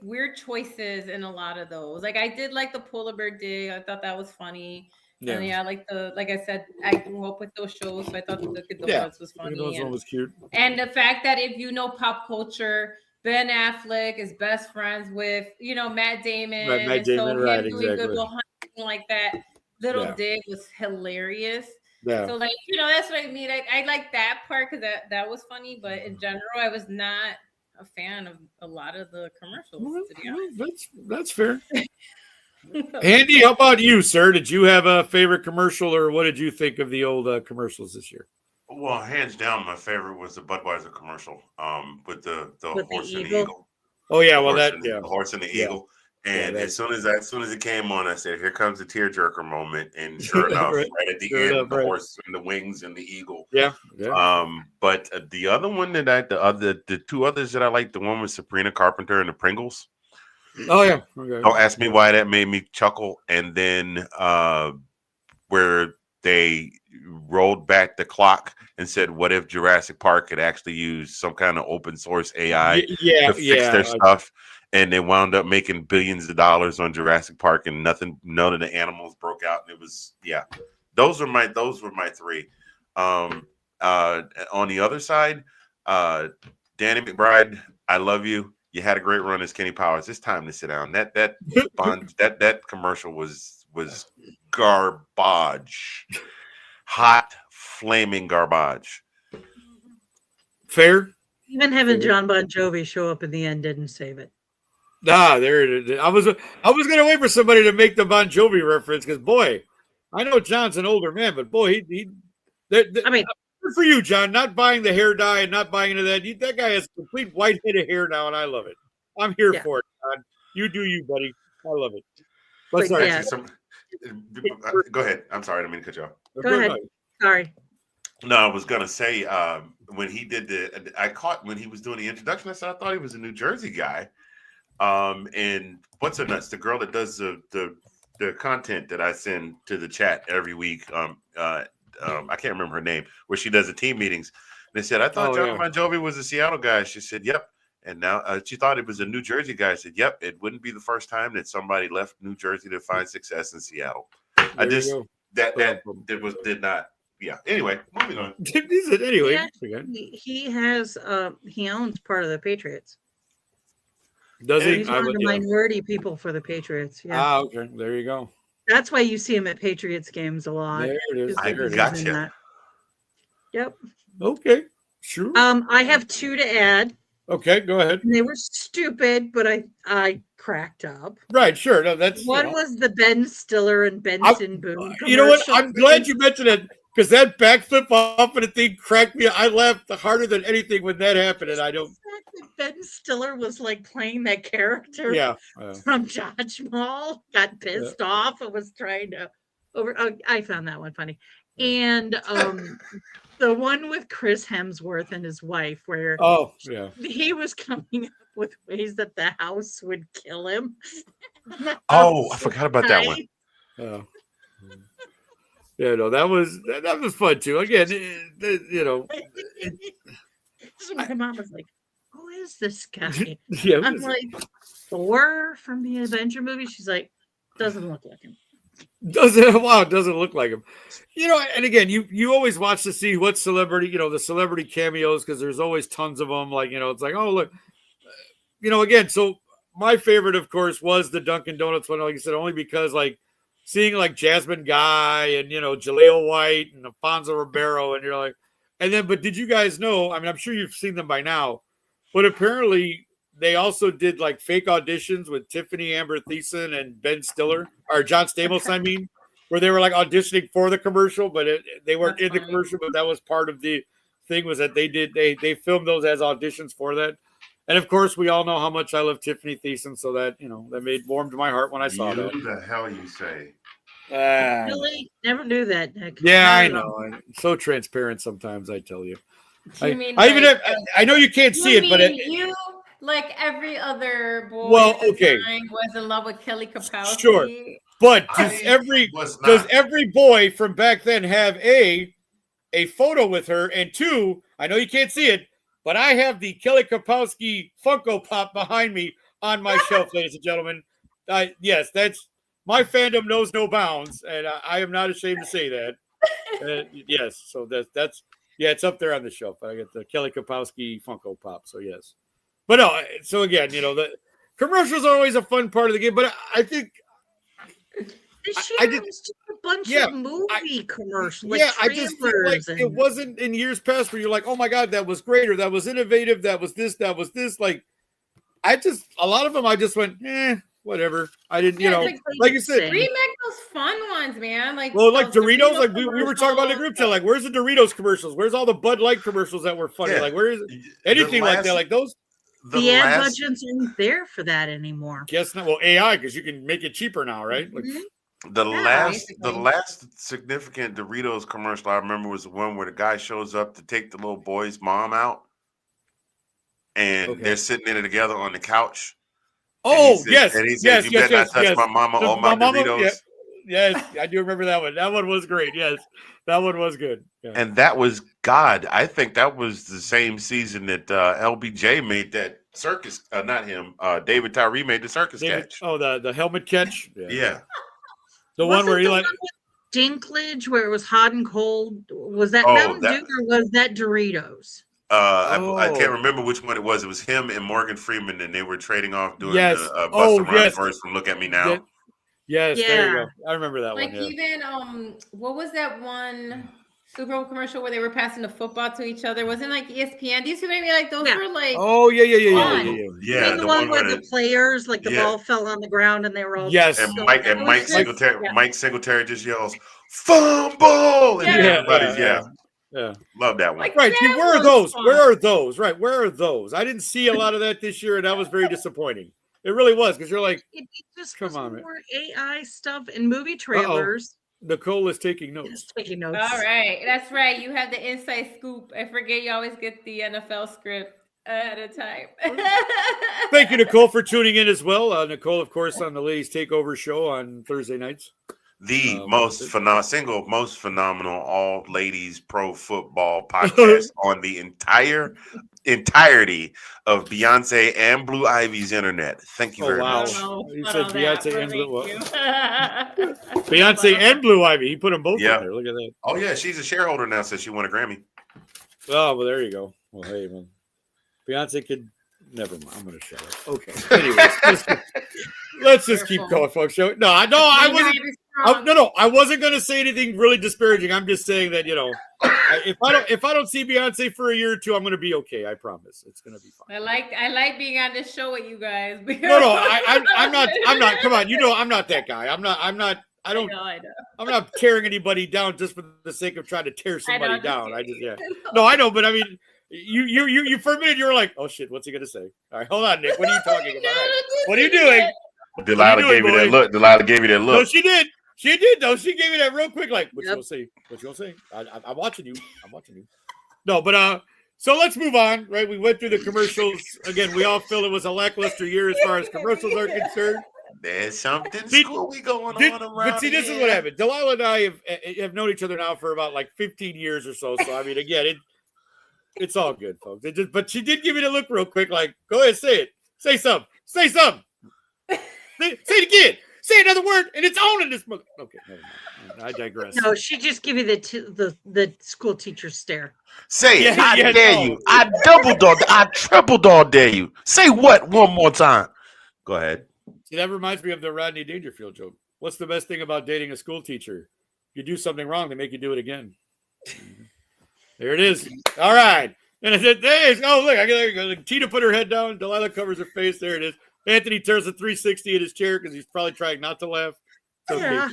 Weird choices in a lot of those. I did like the polar bear dig. I thought that was funny. Yeah. And like I said, I grew up with those shows, so I thought the Donuts was funny. One was cute. And the fact that if you know pop culture, Ben Affleck is best friends with Matt Damon. Right, Matt Damon, so right, him doing exactly. Good Will Hunting like that little dig was hilarious. Yeah. So that's what I mean. I like that part because that was funny, but in general, I was not a fan of a lot of the commercials, to be honest. That's fair. Andy, how about you, sir? Did you have a favorite commercial, or what did you think of the old commercials this year? Well, hands down, my favorite was the Budweiser commercial, with the horse and the eagle. Oh yeah, the horse and the eagle. And as soon as it came on, I said, "Here comes the tearjerker moment." And sure enough, right at the end, the horse and the wings and the eagle. Yeah. But the other one that the two others that I liked, the one with Sabrina Carpenter and the Pringles. Oh yeah. Okay. Don't ask me why that made me chuckle. And then where they rolled back the clock and said, "What if Jurassic Park could actually use some kind of open source AI to fix their stuff?" And they wound up making billions of dollars on Jurassic Park, and none of the animals broke out. And it was, those were my three. On the other side, Danny McBride, I love you. You had a great run as Kenny Powers. It's time to sit down. That commercial was garbage, hot, flaming garbage. Fair. Even having John Bon Jovi show up in the end didn't save it. There it is. I was gonna wait for somebody to make the Bon Jovi reference because boy, I know John's an older man, but boy, I mean, good for you, John, not buying the hair dye and not buying into that. That guy has complete white head of hair now, and I love it. I'm here for it, John. You do you, buddy. I love it. But sorry. Go ahead. I'm sorry, I didn't mean to cut you off. Go ahead. Sorry. No, I was gonna say when he did I caught when he was doing the introduction. I said I thought he was a New Jersey guy. And what's her nuts? The girl that does the content that I send to the chat every week. I can't remember her name. Where she does the team meetings. And they said I thought John Bon Jovi was a Seattle guy. She said, "Yep." And now she thought it was a New Jersey guy. I said, "Yep." It wouldn't be the first time that somebody left New Jersey to find success in Seattle. Did not. Yeah. Anyway, moving on. Anyway, he owns part of the Patriots. Does he? He's one of the minority people for the Patriots. Yeah. Okay. There you go. That's why you see him at Patriots games a lot. There it is. I gotcha. Yep. Okay. Sure. I have 2 to add. Okay, go ahead. They were stupid, but I cracked up. Right, sure. No, that's one was the Ben Stiller and Benson Boone. You know what? I'm glad you mentioned it because that backflip off of the thing cracked me. I laughed harder than anything when that happened, and I don't. Ben Stiller was like playing that character. From Dodgeball. Got pissed off and was trying to I found that one funny, and the one with Chris Hemsworth and his wife, where he was coming up with ways that the house would kill him. I forgot about that one. Yeah, no, that was fun too. Again, So my mom was like, "Who is this guy?" Yeah, I'm like, "Thor from the Avenger movie." She's like, "Doesn't look like him." It doesn't look like him. And again, you always watch to see what celebrity, the celebrity cameos, because there's always tons of them. Like, it's like, oh, look, again, so my favorite, of course, was the Dunkin' Donuts one, like you said, only because like seeing like Jasmine Guy and, Jaleel White and Alfonso Ribeiro, and you're like, but did you guys know, I mean, I'm sure you've seen them by now, but apparently they also did like fake auditions with Tiffany Amber Thiessen and Ben Stiller, or John Stamos, I mean, where they were like auditioning for the commercial, but they weren't in the commercial, but that was part of the thing, was that they filmed those as auditions for that. And of course, we all know how much I love Tiffany Thiessen, so that, that warmed my heart when I saw that. What the hell you say? Really? Never knew that, Nick. Yeah, I know. I'm so transparent sometimes, I tell you. I know you can't see it, but you, like every other boy, was in love with Kelly Kapowski. Sure, but does every boy from back then have a photo with her? And 2, I know you can't see it, but I have the Kelly Kapowski Funko Pop behind me on my shelf, ladies and gentlemen. Yes, that's my fandom knows no bounds, and I am not ashamed to say that. Yes, so that's it's up there on the shelf. I got the Kelly Kapowski Funko Pop, so yes. But no, so again, the commercials are always a fun part of the game, but I think this year was just a bunch of movie commercials. Like I just feel like it wasn't in years past where you're like, oh my God, that was great, or that was innovative, that was this. Like, a lot of them, I just went, whatever. I didn't, like you said, remake those fun ones, man. Like, like Doritos, like we were talking about in the group chat, like, where's the Doritos commercials? Where's all the Bud Light commercials that were funny? Like, where is anything like that? Like those. The ad budgets aren't there for that anymore. Guess not. Well, AI, because you can make it cheaper now, right? Like, the last significant Doritos commercial I remember was the one where the guy shows up to take the little boy's mom out, and they're sitting in it together on the couch. Oh, yes. And he says, "You better not touch my mama or my Doritos." Yes, I do remember that one. That one was great. Yes, that one was good. Yeah. And that was I think that was the same season that LBJ made that circus. Not him. David Tyree made the circus catch. Oh, the helmet catch. Yeah. The one where he like Dinklage, where it was hot and cold. Was that Mountain Dew or was that Doritos? I can't remember which one it was. It was him and Morgan Freeman, and they were trading off doing the Busta Rhymes verse from "Look at Me Now." Yes, there you go. I remember that one. Like even what was that one Super Bowl commercial where they were passing the football to each other? Wasn't like ESPN? Do you see what I mean? Like those were like. Oh yeah. Yeah, the one where the players like the ball fell on the ground and they were all and Mike Singletary just yells fumble and everybody's love that one. Like, right. See, where are those? Fun. Where are those? Right. Where are those? I didn't see a lot of that this year, and that was very disappointing. It really was, because you're like, it just come on, more AI stuff and movie trailers. Nicole is taking notes. All right. That's right. You have the inside scoop. I forget you always get the NFL script ahead of time. Thank you, Nicole, for tuning in as well. Nicole, of course, on the Ladies Takeover show on Thursday nights. The most phenomenal all ladies pro football podcast on the entirety of Beyonce and Blue Ivy's internet. Thank you very much. You said Beyonce and Blue Beyonce and Blue Ivy. He put them both in there. Look at that. Oh yeah, she's a shareholder now since she won a Grammy. Oh well, there you go. Well, hey, man, Beyonce could. Never mind. I'm going to shut up. Okay. Anyways, let's just keep going, folks. I wasn't going to say anything really disparaging. I'm just saying that, if I don't see Beyonce for a year or two, I'm going to be okay. I promise. It's going to be fine. I like being on this show with you guys. No, I'm not. Come on, I'm not that guy. I'm not. I know. I'm not tearing anybody down just for the sake of trying to tear somebody down. No, I know, but I mean. You for a minute you were like, oh shit, what's he gonna say? All right, hold on, Nick. What are you talking about? What are you doing? Delilah gave me that look. No, she did. She did though. She gave me that real quick, like, what you gonna say? What you gonna say? I'm watching you. No, but so let's move on. Right, we went through the commercials again. We all feel it was a lackluster year as far as commercials are concerned. There's something screwy going on around. But see, this is what happened. Delilah and I have known each other now for about like 15 years or so. So I mean, again, it's all good, folks. But she did give me the look real quick, like, go ahead, say it. Say something. Say something. Say it again. Say another word, and it's on in this mother. Okay, never mind. I digress. No, she just give you the school teacher stare. Say it. I dare you. I triple dog dare you. Say what one more time. Go ahead. See, that reminds me of the Rodney Dangerfield joke. What's the best thing about dating a school teacher? You do something wrong, they make you do it again. There it is. All right. And I said, there look, there you go. Tina put her head down. Delilah covers her face. There it is. Anthony turns a 360 in his chair because he's probably trying not to laugh. It's okay. Yeah.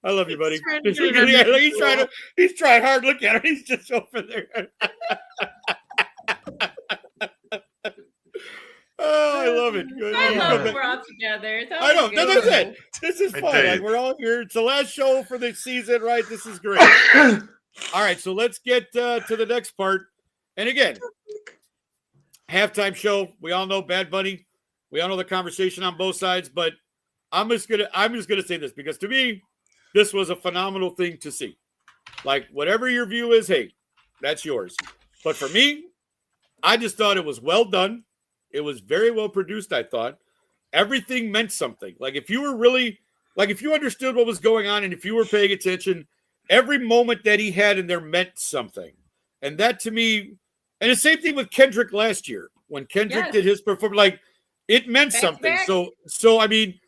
I love you, buddy. He's trying hard. Look at him. He's just over there. Oh, I love it. Good. I love we're all together. I know. That's it. This is fun. Like, we're all here. It's the last show for the season, right? This is great. All right, so let's get to the next part. And again, halftime show. We all know Bad Bunny. We all know the conversation on both sides. But I'm just gonna say this because to me, this was a phenomenal thing to see. Like whatever your view is, hey, that's yours. But for me, I just thought it was well done. It was very well produced. I thought everything meant something. Like if you understood what was going on and if you were paying attention. Every moment that he had in there meant something. And that to me, and the same thing with Kendrick last year. When Kendrick did his performance, like it meant something. So I mean,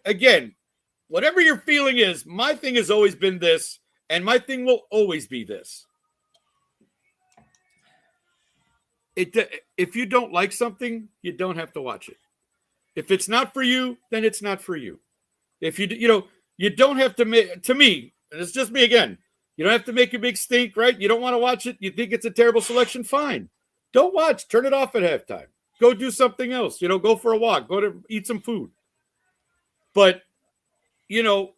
again, whatever your feeling is, my thing has always been this, and my thing will always be this. If you don't like something, you don't have to watch it. If it's not for you, then it's not for you. If you don't have to make, to me, and it's just me again. You don't have to make a big stink, right? You don't want to watch it. You think it's a terrible selection? Fine. Don't watch. Turn it off at halftime. Go do something else. Go for a walk. Go to eat some food. But, your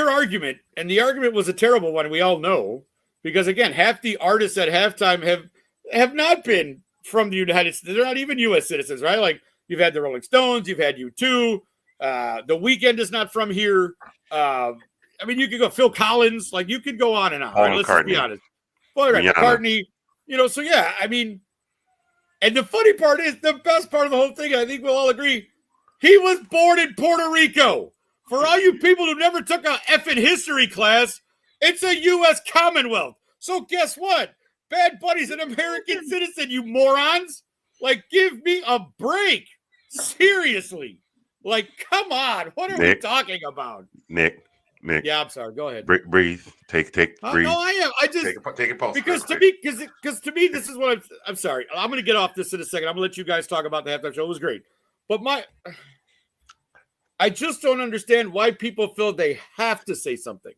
argument, and the argument was a terrible one, we all know, because, again, half the artists at halftime have not been from the United States. They're not even U.S. citizens, right? Like, you've had the Rolling Stones. You've had U2. The Weeknd is not from here. I mean, you could go Phil Collins, like you could go on and on. Right? Let's just be honest. Boy, right, McCartney, so yeah, I mean, and the funny part is the best part of the whole thing, I think we'll all agree, he was born in Puerto Rico. For all you people who never took a effing history class, it's a U.S. Commonwealth. So guess what? Bad Bunny's an American citizen, you morons. Like, give me a break. Seriously. Like, come on. What are we talking about? Nick. Nick. Yeah, I'm sorry. Go ahead. Breathe. Take. Breathe. No, I am. I just take a pulse. Because to me, this is what I'm sorry. I'm going to get off this in a second. I'm going to let you guys talk about the halftime show. It was great, but I just don't understand why people feel they have to say something.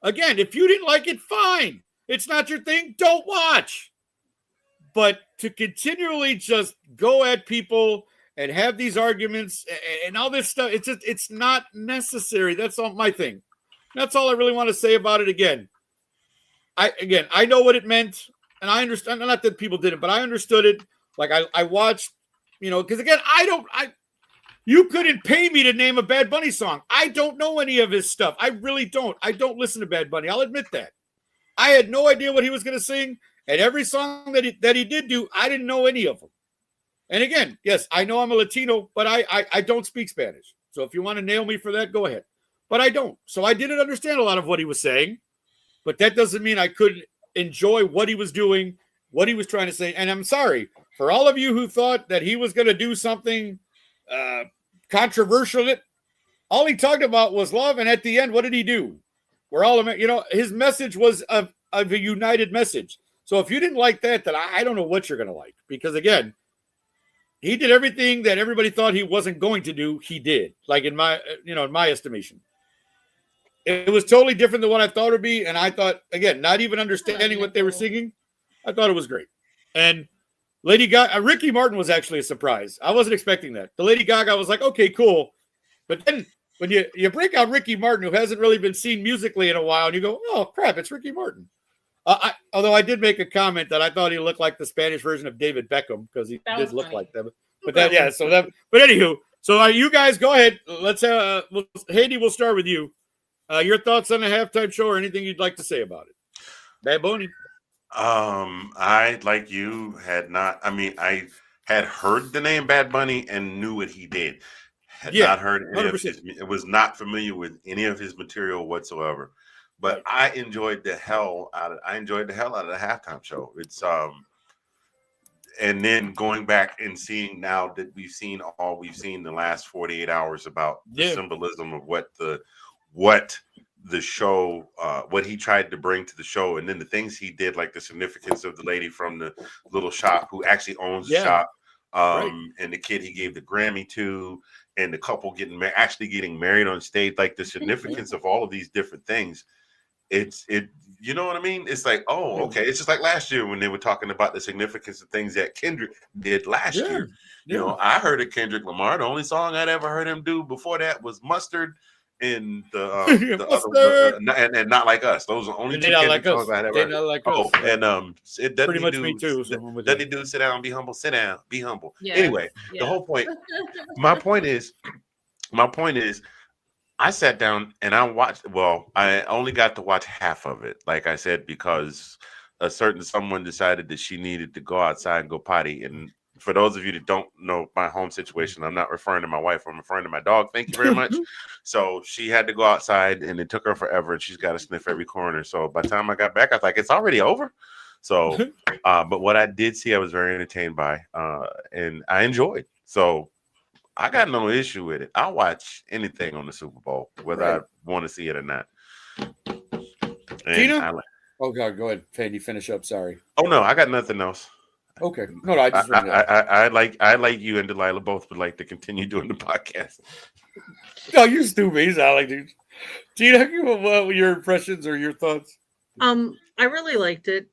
Again, if you didn't like it, fine. It's not your thing. Don't watch. But to continually just go at people and have these arguments and all this stuff, it's not necessary. That's all my thing. That's all I really want to say about it. Again, I know what it meant, and I understand. Not that people didn't, but I understood it. Like I watched, because again, you couldn't pay me to name a Bad Bunny song. I don't know any of his stuff. I really don't. I don't listen to Bad Bunny. I'll admit that. I had no idea what he was going to sing, and every song that he did do, I didn't know any of them. And again, yes, I know I'm a Latino, but I don't speak Spanish. So if you want to nail me for that, go ahead. But I don't. So I didn't understand a lot of what he was saying, but that doesn't mean I couldn't enjoy what he was doing, what he was trying to say. And I'm sorry for all of you who thought that he was going to do something controversial. All he talked about was love. And at the end, what did he do? We're all, his message was of a united message. So if you didn't like that, then I don't know what you're going to like, because again, he did everything that everybody thought he wasn't going to do. He did, like in my estimation. It was totally different than what I thought it would be. And I thought, again, not even understanding what they were singing, I thought it was great. And Lady Gaga, Ricky Martin was actually a surprise. I wasn't expecting that. The Lady Gaga was like, okay, cool. But then when you break out Ricky Martin, who hasn't really been seen musically in a while, and you go, oh, crap, it's Ricky Martin. Although I did make a comment that I thought he looked like the Spanish version of David Beckham, because he did look like them. But anywho, so you guys go ahead. Let's Handy, we'll start with you. Your thoughts on the halftime show, or anything you'd like to say about it? Bad Bunny. I, like you, had not. I mean, I had heard the name Bad Bunny and knew what he did. Had not heard any 100%. Of his. It was not familiar with any of his material whatsoever. But I enjoyed the hell out of. I enjoyed the hell out of the halftime show. It's and then going back and seeing now that we've seen all we've seen the last 48 hours about the symbolism of what the show, what he tried to bring to the show, and then the things he did, like the significance of the lady from the little shop who actually owns the shop, and the kid he gave the Grammy to, and the couple getting married on stage, like the significance of all of these different things. You know what I mean? It's like, oh, okay. It's just like last year when they were talking about the significance of things that Kendrick did last year. I heard of Kendrick Lamar. The only song I'd ever heard him do before that was Mustard and the other, and Not Like Us. Those are the only two Kendrick songs I had ever heard. Like us. And it doesn't pretty much do, me too. So doesn't he do sit down, be humble, sit down, be humble. Yeah. Anyway, the whole point. My point is. I sat down and I watched. Well, I only got to watch half of it, like I said, because someone decided that she needed to go outside and go potty. And for those of you that don't know my home situation, I'm not referring to my wife. I'm referring to my dog. Thank you very much. So she had to go outside, and it took her forever. And she's got to sniff every corner. So by the time I got back, I was like, it's already over. So, but what I did see, I was very entertained by, and I enjoyed. So. I got no issue with it. I'll watch anything on the Super Bowl, whether I want to see it or not. Tina? Oh, God, go ahead. Fanny, finish up. Sorry. Oh, no, I got nothing else. Okay. No, I just I like you and Delilah both would like to continue doing the podcast. No, you stupid. I like dude. Tina, what were your impressions or your thoughts? I really liked it.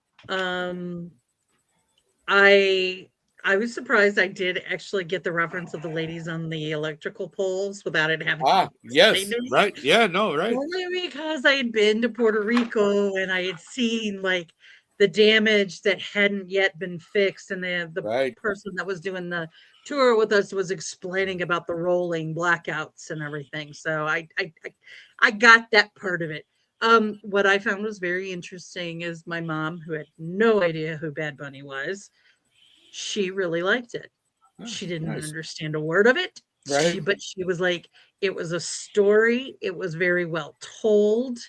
I was surprised I did actually get the reference of the ladies on the electrical poles without it having. Yes, right. Yeah, no, right. Only because I had been to Puerto Rico and I had seen like the damage that hadn't yet been fixed, and the person that was doing the tour with us was explaining about the rolling blackouts and everything. So I got that part of it. What I found was very interesting is my mom, who had no idea who Bad Bunny was. She really liked it. She didn't understand a word of it, but she was like, it was a story. It was very well told,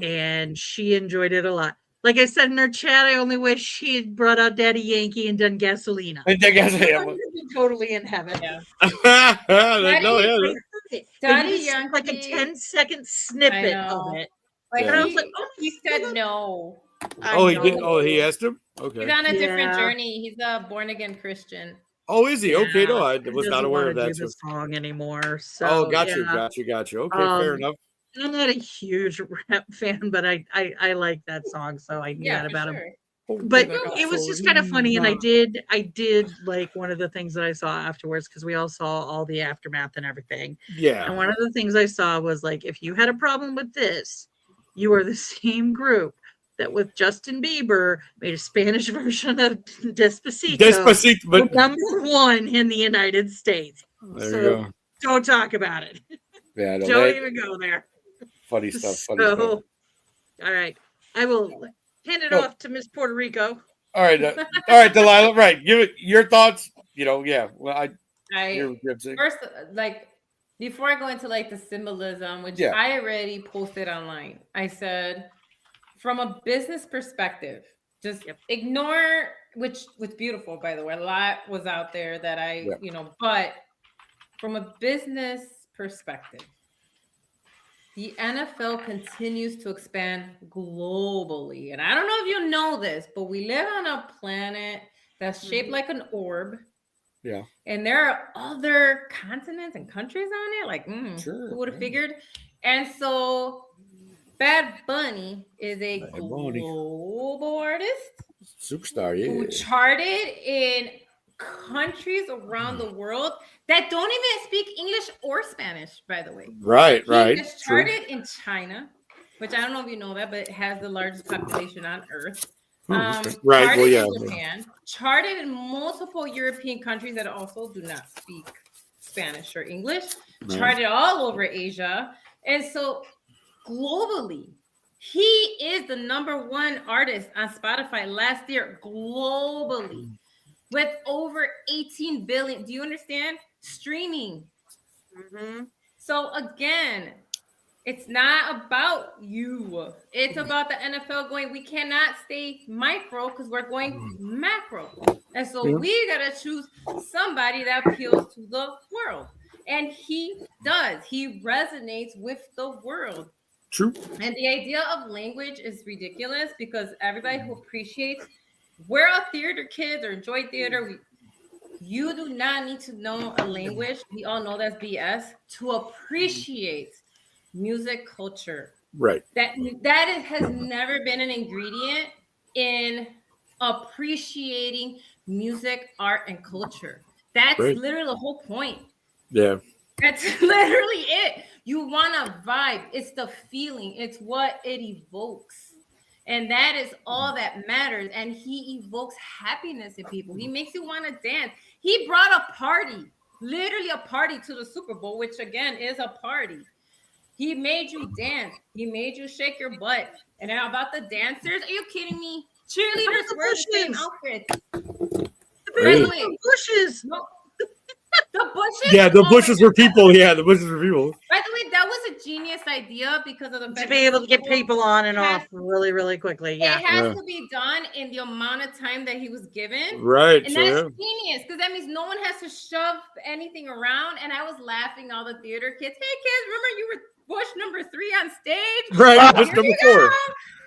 and she enjoyed it a lot. Like I said in her chat, I only wish she had brought out Daddy Yankee and done Gasolina. And Gasolina would be totally in heaven. Yeah. Daddy used Yankee, like a 10-second snippet of it. Like and I was like, he said no. He did. Oh, he asked him. Okay. He's on a different journey. He's a born again Christian. Oh, is he? Okay, no, I was not aware of that. Do the song anymore. So, got you. Okay, fair enough. I'm not a huge rap fan, but I like that song, so I knew that about him. But it was just kind of funny, and I did like one of the things that I saw afterwards, because we all saw all the aftermath and everything. Yeah. And one of the things I saw was like, if you had a problem with this, you are the same group that with Justin Bieber made a Spanish version of Despacito, but number 1 in the United States. There you go. Don't talk about it. Yeah, don't even go there. Funny stuff. All right, I will hand it off to Miss Puerto Rico. All right, Delilah. Right, give it your thoughts. Well, I first, like, before I go into like the symbolism, which I already posted online, I said, from a business perspective, just ignore, which was beautiful, by the way. A lot was out there that but from a business perspective, the NFL continues to expand globally. And I don't know if you know this, but we live on a planet that's shaped like an orb. Yeah. And there are other continents and countries on it. Like, who would have figured? And so Bad Bunny is a global artist. Superstar, who charted in countries around the world that don't even speak English or Spanish, by the way. Right. He just charted in China, which I don't know if you know that, but it has the largest population on Earth. Charted in Japan, charted in multiple European countries that also do not speak Spanish or English, charted all over Asia. And so globally, he is the number 1 artist on Spotify last year globally with over 18 billion. Do you understand? Streaming. So again, it's not about you. It's about the NFL going, we cannot stay micro because we're going macro. And so we got to choose somebody that appeals to the world. And he does. He resonates with the world. True. And the idea of language is ridiculous because everybody who appreciates, we're a theater kids or enjoy theater. You do not need to know a language. We all know that's BS to appreciate music culture. Right. That has never been an ingredient in appreciating music, art, and culture. That's literally the whole point. Yeah. That's literally it. You want to vibe. It's the feeling. It's what it evokes. And that is all that matters. And he evokes happiness in people. He makes you want to dance. He brought a party, literally a party to the Super Bowl, which again is a party. He made you dance. He made you shake your butt. And now about the dancers, are you kidding me? Cheerleaders wear the same outfits. The bushes. No. The bushes? Yeah, the bushes were people. Yeah, the bushes were people. By the way, that was a genius idea because of the to be able to get people on and off really, really quickly. Yeah, it has to be done in the amount of time that he was given. Right, and that's genius because that means no one has to shove anything around. And I was laughing all the theater kids. Hey, kids, remember you were Bush number 3 on stage? Right, Bush number 4.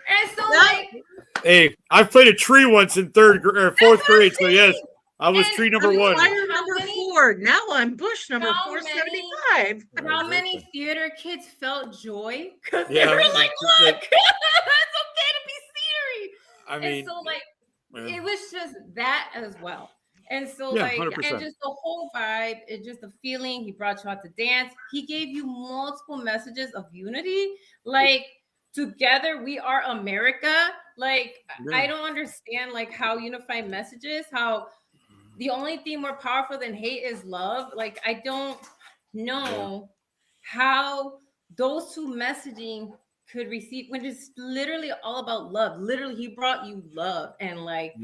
And so, like, hey, I played a tree once in 4th grade. So yes. I was tree number 1. Fire number 4. Now I'm Bush number 475. How many theater kids felt joy? Because they were like, look, it's okay to be scenery. I mean, and so, like, it was just that as well. And so, 100%. and just the whole vibe, it's just the feeling. He brought you out to dance. He gave you multiple messages of unity. Like, together we are America. Like, I don't understand, like, how unified messages, how the only thing more powerful than hate is love. Like, I don't know how those two messaging could receive when it's literally all about love. Literally, he brought you love and like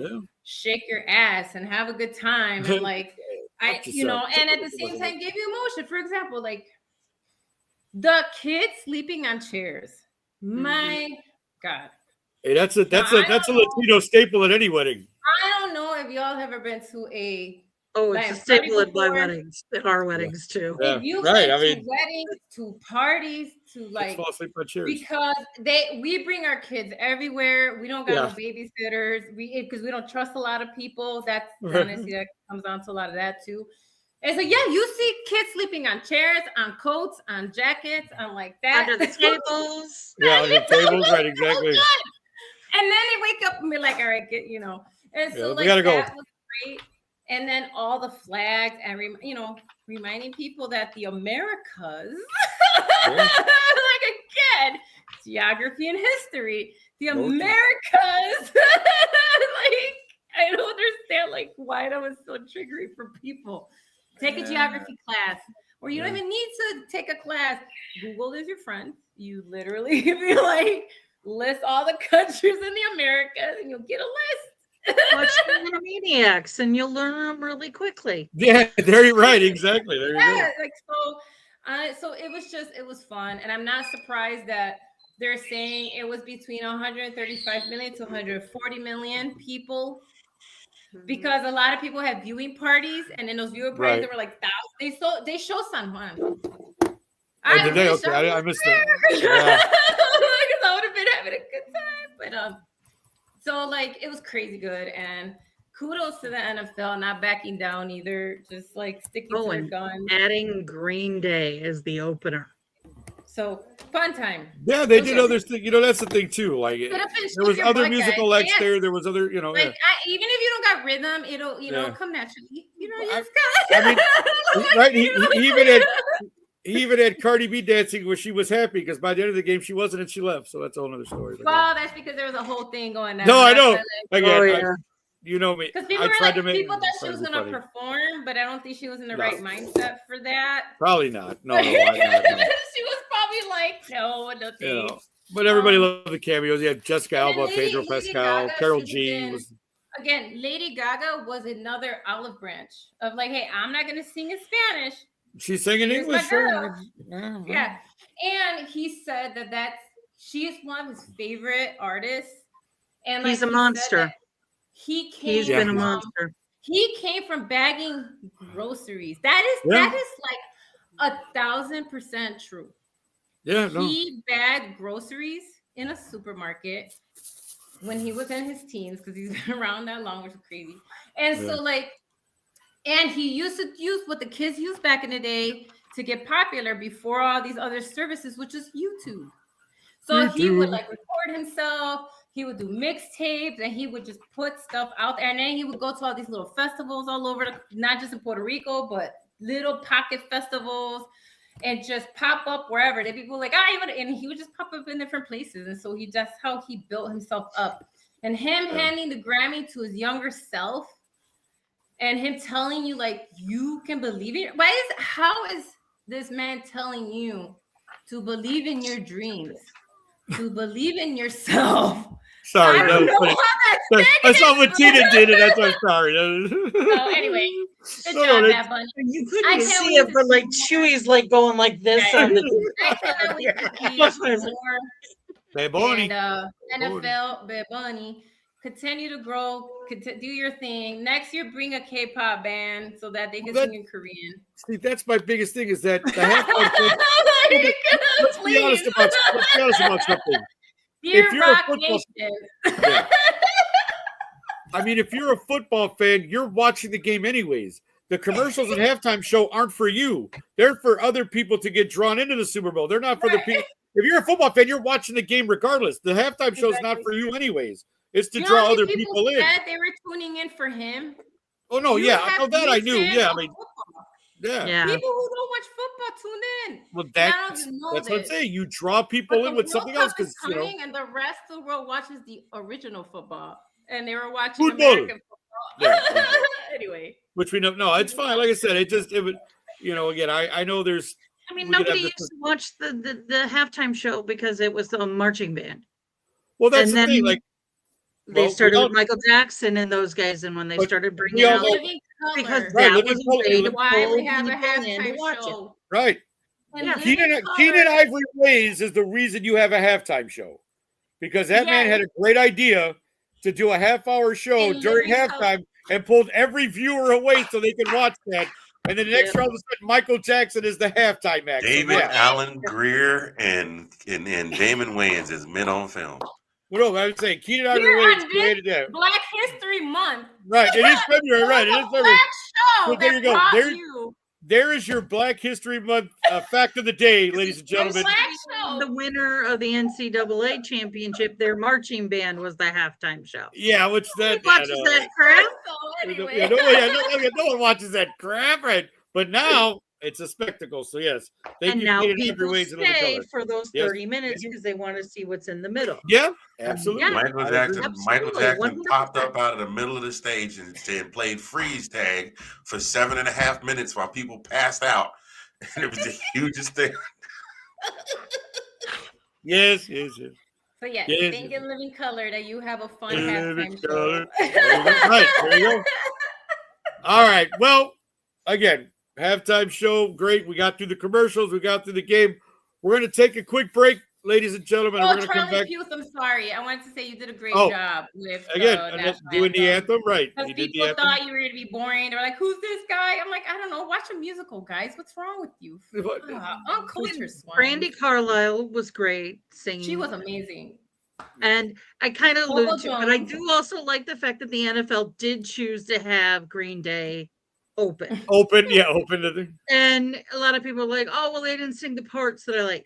shake your ass and have a good time. And like, and at the same time, give you emotion. For example, like the kids sleeping on chairs. My God. Hey, that's a Latino staple at any wedding. I don't know if y'all have ever been to a Oh, it's a staple at my weddings, at our weddings too. If you go to weddings, to parties, to like, fall asleep on chairs. Because we bring our kids everywhere. We don't got no babysitters. Because we don't trust a lot of people. That's honestly that comes down to a lot of that too. And so you see kids sleeping on chairs, on coats, on jackets, on like that. Under the tables. Under the tables, right, exactly. And then they wake up and be like, all right, And so like that was great. And then all the flags and reminding people that the Americas, like again, geography and history, the Americas, like I don't understand like why that was so triggering for people. Take a geography class, or you don't even need to take a class. Google is your friend. You literally be like, list all the countries in the Americas, and you'll get a list. Watch Maniacs, and you'll learn them really quickly. Yeah, there you're right. Exactly. There you go. Like so it was fun, and I'm not surprised that they're saying it was between 135 million to 140 million people, because a lot of people have viewing parties, and in those viewing parties there were like thousands. They show San Juan. I missed it. Because I would have been having a good time, but so like it was crazy good, and kudos to the NFL not backing down either, just like sticking to their guns. Adding Green Day as the opener. So fun time. Yeah, they did other things. That's the thing too. Like there was other musical acts there. There was other, Like even if you don't got rhythm, it'll come naturally. He even had Cardi B dancing where she was happy because by the end of the game she wasn't and she left. So that's a whole other story. Well, that's because there was a whole thing going on. No, I know. Again, you know me. Because people thought she was going to perform, but I don't think she was in the right mindset for that. Probably not. No, she was probably like, no, nothing. But everybody loved the cameos. You had Jessica Alba, Pedro Pascal, Karol G. Again, Lady Gaga was another olive branch of like, hey, I'm not going to sing in Spanish. She's singing English. Yeah. And he said she's one of his favorite artists. And he's a monster. He's been a monster. He came from bagging groceries. That is like 1,000% true. Yeah. He bagged groceries in a supermarket when he was in his teens, because he's been around that long, which is crazy. And so like, and he used to use what the kids used back in the day to get popular before all these other services, which is YouTube. So he would like record himself, he would do mixtapes, and he would just put stuff out there. And then he would go to all these little festivals all over, not just in Puerto Rico, but little pocket festivals, and just pop up wherever. The people like, and he would just pop up in different places. And so that's how he built himself up. And him handing the Grammy to his younger self, and him telling you, like, you can believe it. How is this man telling you to believe in your dreams, to believe in yourself? Sorry, I saw what Tina did, and that's why I'm sorry. So anyway, good job, Bad Bunny. You couldn't see it, but like Chewy's like going like this on the. I cannot wait to see more. Bad Bunny. And NFL, Bad Bunny. Continue to grow, do your thing. Next year, bring a K-pop band so that they can sing in Korean. See, that's my biggest thing is that the halftime thing. Let's be honest about something. Dear Rock Nation. I mean, if you're a football fan, you're watching the game anyways. The commercials and halftime show aren't for you. They're for other people to get drawn into the Super Bowl. They're not for the people. If you're a football fan, you're watching the game regardless. The halftime show is not for you anyways. It's to draw other people in. They were tuning in for him. Oh no, I know that. I knew. Yeah, I mean, yeah. People who don't watch football tune in. Well, that's what I'm saying. You draw people in with something else because and the rest of the world watches the original football, and they were watching American football. Yeah. Anyway, which we know. No, it's fine. Like I said, it would. Again, I know there's. I mean, nobody used to watch the halftime show because it was the marching band. Well, that's the thing. Like. They started with Michael Jackson and those guys, and when they started bringing out because that was a way to why we have a halftime show. Right. Yeah. Keenan Ivory Wayans is the reason you have a halftime show, because that man had a great idea to do a half-hour show during halftime and pulled every viewer away so they could watch that. And then the next round, Michael Jackson is the halftime act. David Allen Greer and Damon Wayans is men on film. Well, no, I was saying Keenan Ivory Wayans created that. Black History Month. Right, it is February. Right, it is February. So there you go. There is your Black History Month fact of the day, ladies and gentlemen. The winner of the NCAA championship, their marching band was the halftime show. Yeah, which that watches that crap. Anyway. No one watches that crap, right? But now it's a spectacle. So yes, and now people stay for those 30 minutes because they want to see what's in the middle. Yeah, absolutely. Yeah. Michael Jackson popped up out of the middle of the stage and played freeze tag for 7.5 minutes while people passed out. And it was the hugest thing. Yes. So think in living color that you have a fun halftime show. Right, there you go. All right. Well, again, halftime show, great. We got through the commercials. We got through the game. We're going to take a quick break, ladies and gentlemen. We're going to come back. Puth, I'm sorry. I wanted to say you did a great job with doing the anthem, right? Because people thought you were going to be boring. They're like, "Who's this guy?" I'm like, "I don't know. Watch a musical, guys. What's wrong with you?" Uncultured swine. Brandy Carlisle was great singing. She was amazing. And I kind of alluded to, but I do also like the fact that the NFL did choose to have Green Day open. Open. And a lot of people are like, "Oh, well, they didn't sing the parts that I like."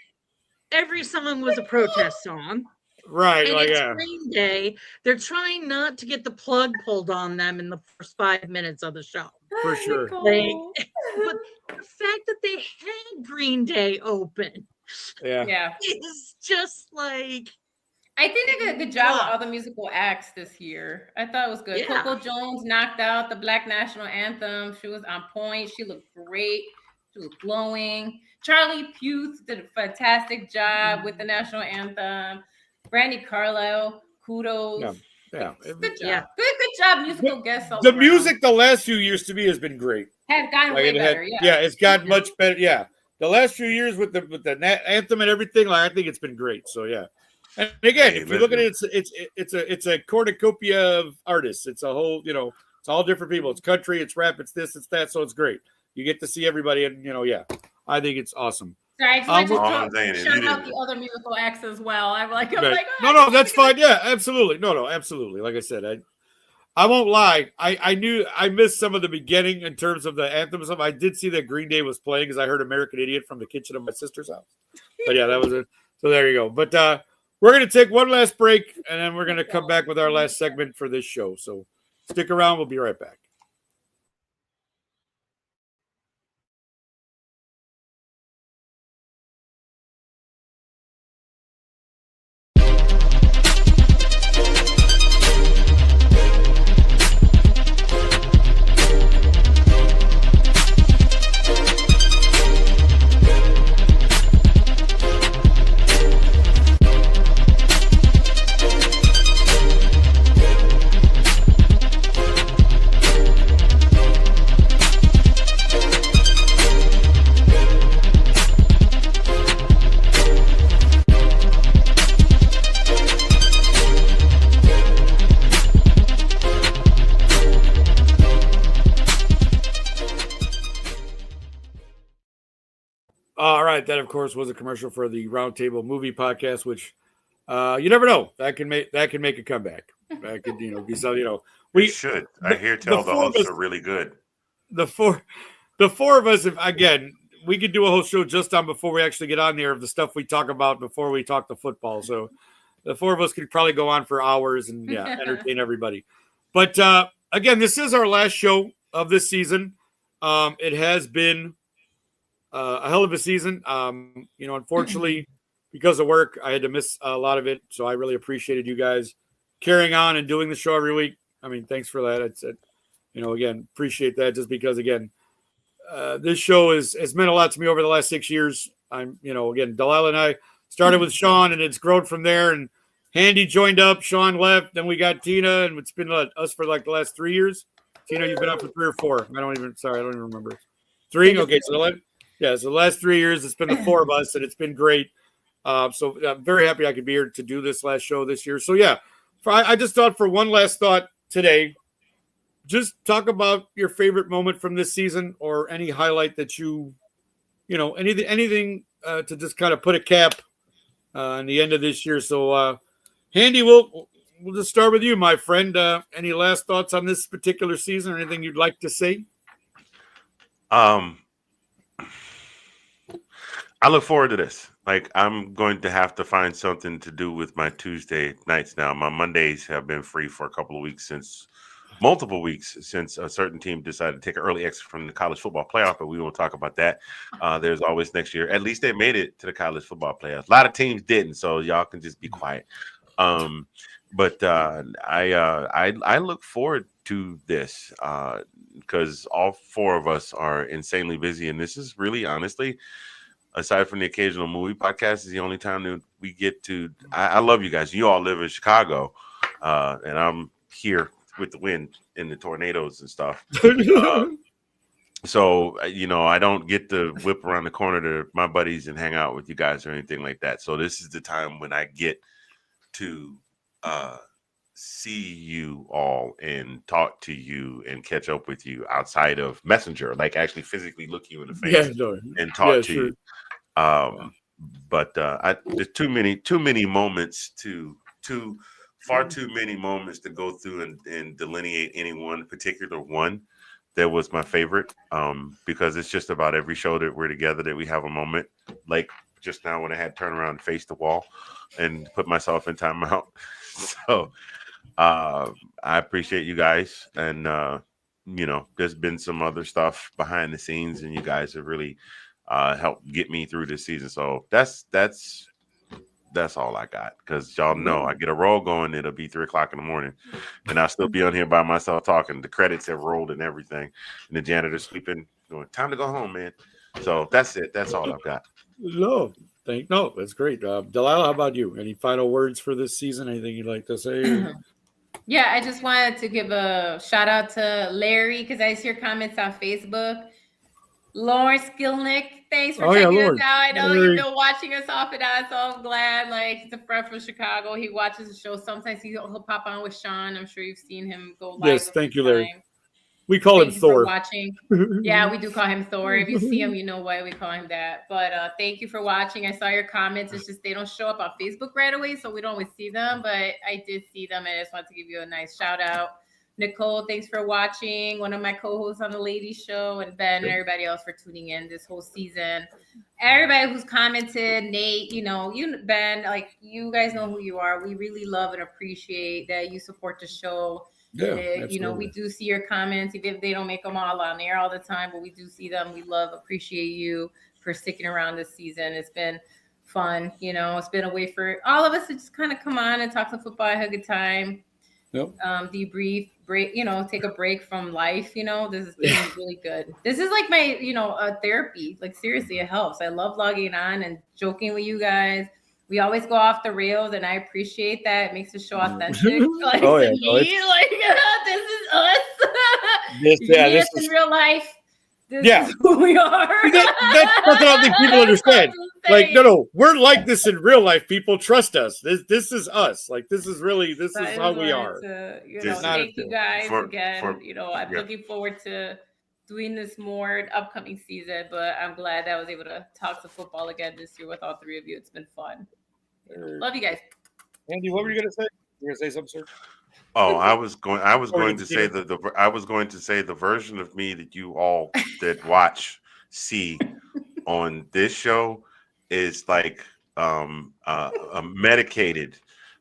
Every song was a protest song. Right. And it's Green Day. They're trying not to get the plug pulled on them in the first 5 minutes of the show. For sure. But the fact that they had Green Day open is just like... I think they did a good job with all the musical acts this year. I thought it was good. Yeah. Coco Jones knocked out the Black National Anthem. She was on point. She looked great. She was glowing. Charlie Puth did a fantastic job with the national anthem. Brandy Carlisle, kudos. Yeah. Good job. Good job, musical guests. The music the last few years to me has been great. Has gotten way better. It's gotten much better. Yeah. The last few years with the anthem and everything, I think it's been great. So yeah. And again, if you look at it, it's a cornucopia of artists. It's a whole, it's all different people. It's country, it's rap, it's this, it's that. So it's great. You get to see everybody, and I think it's awesome. Sorry, I just want to shout out the other musical acts as well. I'm like, no, that's fine. Yeah, absolutely. No, absolutely. Like I said, I won't lie. I knew I missed some of the beginning in terms of the anthem stuff. I did see that Green Day was playing because I heard American Idiot from the kitchen of my sister's house. But yeah, that was it. So there you go. But we're going to take one last break, and then we're going to come back with our last segment for this show. So stick around. We'll be right back. All right, that of course was a commercial for the Roundtable movie podcast, which you never know, that can make a comeback. That could be something. We should. I hear tell the hosts are really good. The four of us, if again, we could do a whole show just on before we actually get on there of the stuff we talk about before we talk to football. So the four of us could probably go on for hours and entertain everybody. But again, this is our last show of this season. It has been a hell of a season. Unfortunately, because of work, I had to miss a lot of it. So I really appreciated you guys carrying on and doing the show every week. I mean, thanks for that. Again, appreciate that just because, again, this show has meant a lot to me over the last 6 years. Again, Delilah and I started with Sean, and it's grown from there. And Handy joined up, Sean left, then we got Tina, and it's been us for like the last 3 years. Tina, you've been up for 3 or 4. I don't even remember. 3? Okay, so the last 3 years, it's been the 4 of us, and it's been great. So I'm very happy I could be here to do this last show this year. So yeah, I just thought for one last thought today, just talk about your favorite moment from this season, or any highlight that anything to just kind of put a cap on the end of this year. So, Handy, we'll just start with you, my friend. Any last thoughts on this particular season, or anything you'd like to say? I look forward to this. Like, I'm going to have to find something to do with my Tuesday nights now. My Mondays have been free for a couple of weeks multiple weeks since a certain team decided to take an early exit from the college football playoff, but we won't talk about that. There's always next year. At least they made it to the college football playoffs. A lot of teams didn't, so y'all can just be quiet. But I look forward to this because all four of us are insanely busy, and this is really, honestly, aside from the occasional movie podcast, is the only time that we get to. I love you guys. You all live in Chicago, and I'm here with the wind and the tornadoes and stuff. So, I don't get to whip around the corner to my buddies and hang out with you guys or anything like that. So this is the time when I get to see you all and talk to you and catch up with you outside of Messenger, like actually physically look you in the face and talk to you. But there's too many moments far too many moments to go through and delineate any one particular one that was my favorite, because it's just about every show that we're together that we have a moment, like just now when I had to turn around and face the wall and put myself in timeout. So I appreciate you guys, and there's been some other stuff behind the scenes, and you guys have really helped get me through this season. So that's all I got, because y'all know I get a roll going, it'll be 3:00 in the morning, and I'll still be on here by myself talking. The credits have rolled and everything, and the janitor's sleeping, going, time to go home, man. So that's it. That's all I've got. No, that's great. Delilah, how about you? Any final words for this season? Anything you'd like to say? Yeah, I just wanted to give a shout out to Larry, because I see your comments on Facebook. Lauren Skilnick, thanks for checking us out. I know you've been watching us off and on, so I'm glad. Like, he's a friend from Chicago. He watches the show. Sometimes he'll pop on with Sean. I'm sure you've seen him go live. Yes, thank you, Larry. We call him Thor. Watching. Yeah, we do call him Thor. If you see him, you know why we call him that. But thank you for watching. I saw your comments. It's just they don't show up on Facebook right away, so we don't always see them. But I did see them, and I just wanted to give you a nice shout out. Nicole, thanks for watching. One of my co-hosts on the Ladies Show, and Ben, and everybody else for tuning in this whole season. Everybody who's commented, Nate, Ben, like, you guys know who you are. We really love and appreciate that you support the show. Yeah, we do see your comments, even if they don't make them all on air all the time, but we do see them. We appreciate you for sticking around this season. It's been fun. It's been a way for all of us to just kind of come on and talk some football, have a good time. Yep. Debrief, break, take a break from life. This has been really good. This is like my, therapy. Like, seriously, it helps. I love logging on and joking with you guys. We always go off the rails, and I appreciate that. It makes the show authentic. Like, this is us. This is in real life. This is who we are. That's what I don't think people understand. Like, no, we're like this in real life. People trust us. This is us. Like, this is how we are. Thank you guys again. I'm looking forward to doing this more upcoming season, but I'm glad that I was able to talk some football again this year with all three of you. It's been fun. Love you guys. Andy, what were you gonna say? You gonna say something, sir? Oh, I was going to say the version of me that you all that watch see on this show is like medicated.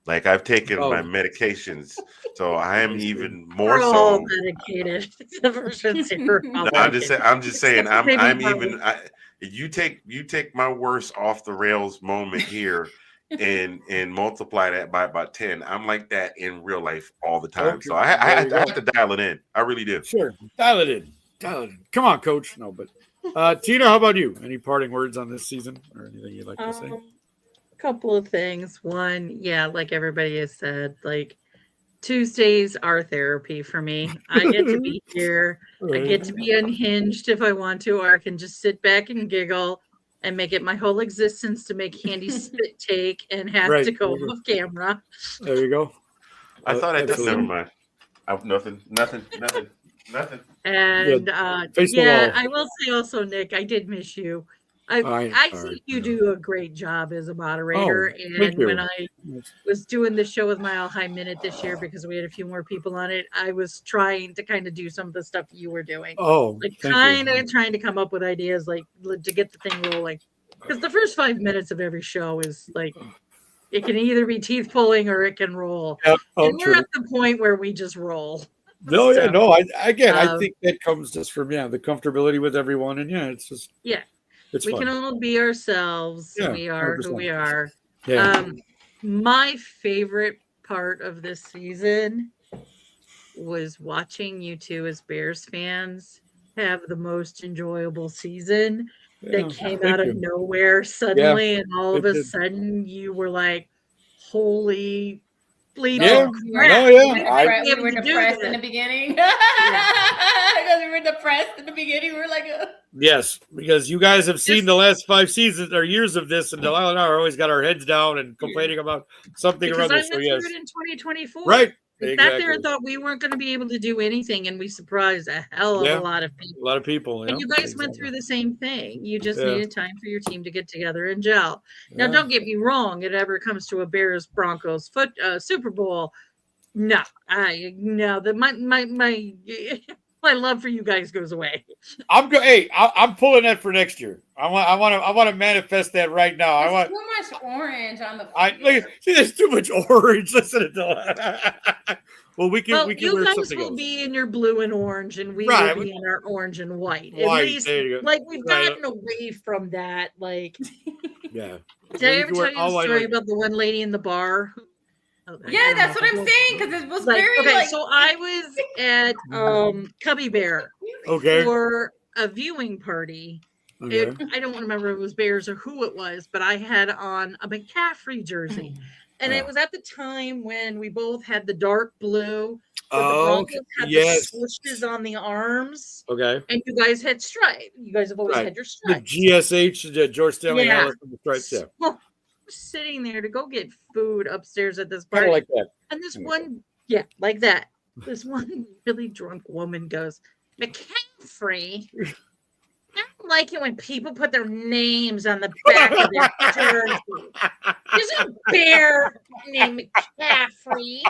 Like, I've taken my medications, so I am even more so medicated. The versions here. I'm just saying. You take my worst off the rails moment here and multiply that by about 10. I'm like that in real life all the time. Okay. So I have to dial it in. I really do. Sure. Dial it in. Come on, coach. No, but Tina, how about you? Any parting words on this season or anything you'd like to say? Couple of things. One, like everybody has said, like, Tuesdays are therapy for me. I get to be here. I get to be unhinged if I want to, or I can just sit back and giggle and make it my whole existence to make Handy spit take and have to go off camera. There you go. I thought never mind. Nothing. And I will say also, Nick, I did miss you. I think you do a great job as a moderator. And when I was doing the show with Mile High Minute this year, because we had a few more people on it, I was trying to kind of do some of the stuff you were doing. Trying to come up with ideas to get the thing rolling. Because the first 5 minutes of every show is like, it can either be teeth pulling or it can roll. And we're at the point where we just roll. I think that comes just from the comfortability with everyone, and it's just we can all be ourselves. We are 100%. Who we are. My favorite part of this season was watching you two as Bears fans have the most enjoyable season that came out of nowhere suddenly, and all of a sudden you were like, holy bleeding crap. We were depressed in the beginning. Because we were depressed in the beginning. We were like, yes, because you guys have seen the last 5 seasons or years of this, and Delilah and I always got our heads down and complaining about something or other. Because I went through it in 2024. Right. We sat there and thought we weren't going to be able to do anything, and we surprised a hell of a lot of people. A lot of people. And you guys went through the same thing. You just needed time for your team to get together and gel. Now, don't get me wrong. If it ever comes to a Bears Broncos Super Bowl, my love for you guys goes away. I'm pulling that for next year. I want to manifest that right now. There's too much orange on the see, there's too much orange. Listen to that. we can you guys will else. be in your blue and orange, and we will be in our orange and white. At least, we've gotten away from that. Did I ever tell you the story about the one lady in the bar? Yeah, that's what I'm saying, because it was very so I was at Cubby Bear for a viewing party. I don't remember if it was Bears or who it was, but I had on a McCaffrey jersey. And it was at the time when we both had the dark blue. The Broncos had the swooshes on the arms. Okay. And you guys had stripes. You guys have always had your stripes. The GSH, the George Stanley Harris, the stripes, sitting there to go get food upstairs at this party. Kind of like that. And this one, like that. This one really drunk woman goes, McCaffrey. I don't like it when people put their names on the back of their jersey. There's a bear named McCaffrey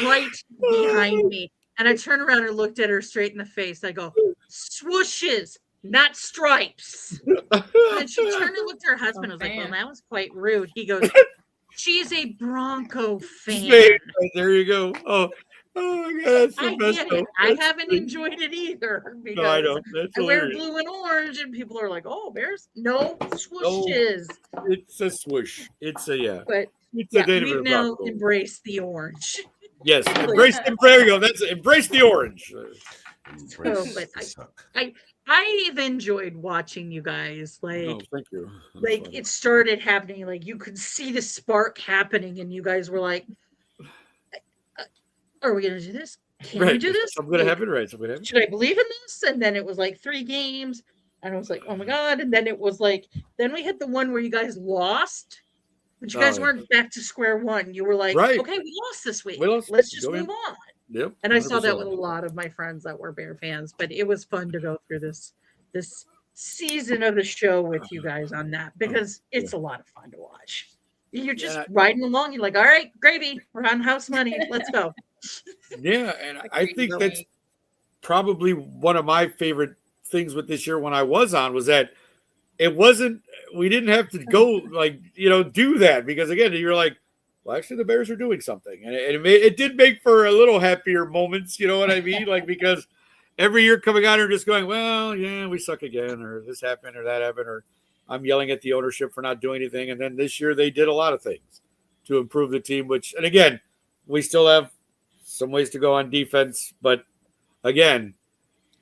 right behind me. And I turned around and looked at her straight in the face. I go, swooshes, not stripes. And she turned and looked at her husband. I was like, well, that was quite rude. He goes, she's a Bronco fan. There you go. Oh my God, that's the best. I haven't enjoyed it either because I know. I wear blue and orange, and people are like, "Oh, Bears, no swooshes." No, it's a swoosh. It's a But it's we've now embraced the orange. Yes, embrace the orange. I've enjoyed watching you guys. Thank you. It started happening. You could see the spark happening, and you guys were like, are we going to do this? Can we do this? I'm going to have it right. Should I believe in this? And then it was 3 games. And I was like, oh my God. And then it was then we had the one where you guys lost, but you guys weren't back to square one. You were like, okay, we lost this week. Let's just move on. Yep. And I saw that with a lot of my friends that were Bear fans, but it was fun to go through this season of the show with you guys on that because it's a lot of fun to watch. You're just riding along. You're like, all right, gravy. We're on house money. Let's go. Yeah, and I think that's probably one of my favorite things with this year when I was on was that we didn't have to go do that because again, you're like, well, actually the Bears are doing something. And it did make for a little happier moments, you know what I mean? Because every year coming out and just going, well, yeah, we suck again, or this happened or that happened, or I'm yelling at the ownership for not doing anything. And then this year they did a lot of things to improve the team, and again, we still have some ways to go on defense. But again,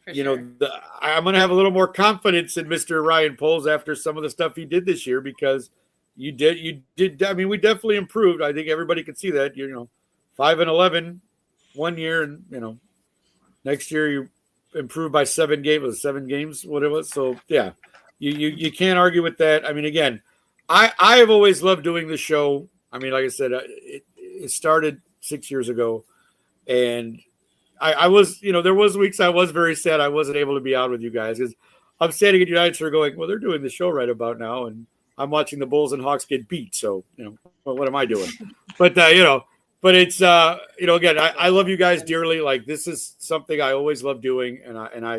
I'm going to have a little more confidence in Mr. Ryan Poles after some of the stuff he did this year because you did. I mean, we definitely improved. I think everybody can see that, 5-11 one year and, next year you improved by 7 games, what it was. So yeah, you can't argue with that. I mean, again, I have always loved doing the show. I mean, like I said, it started 6 years ago, And I was, there was weeks I was very sad I wasn't able to be out with you guys because I'm standing at United Store going, well, they're doing the show right about now, and I'm watching the Bulls and Hawks get beat. So, well, what am I doing? But, but it's, again, I love you guys dearly. Like, this is something I always love doing. And I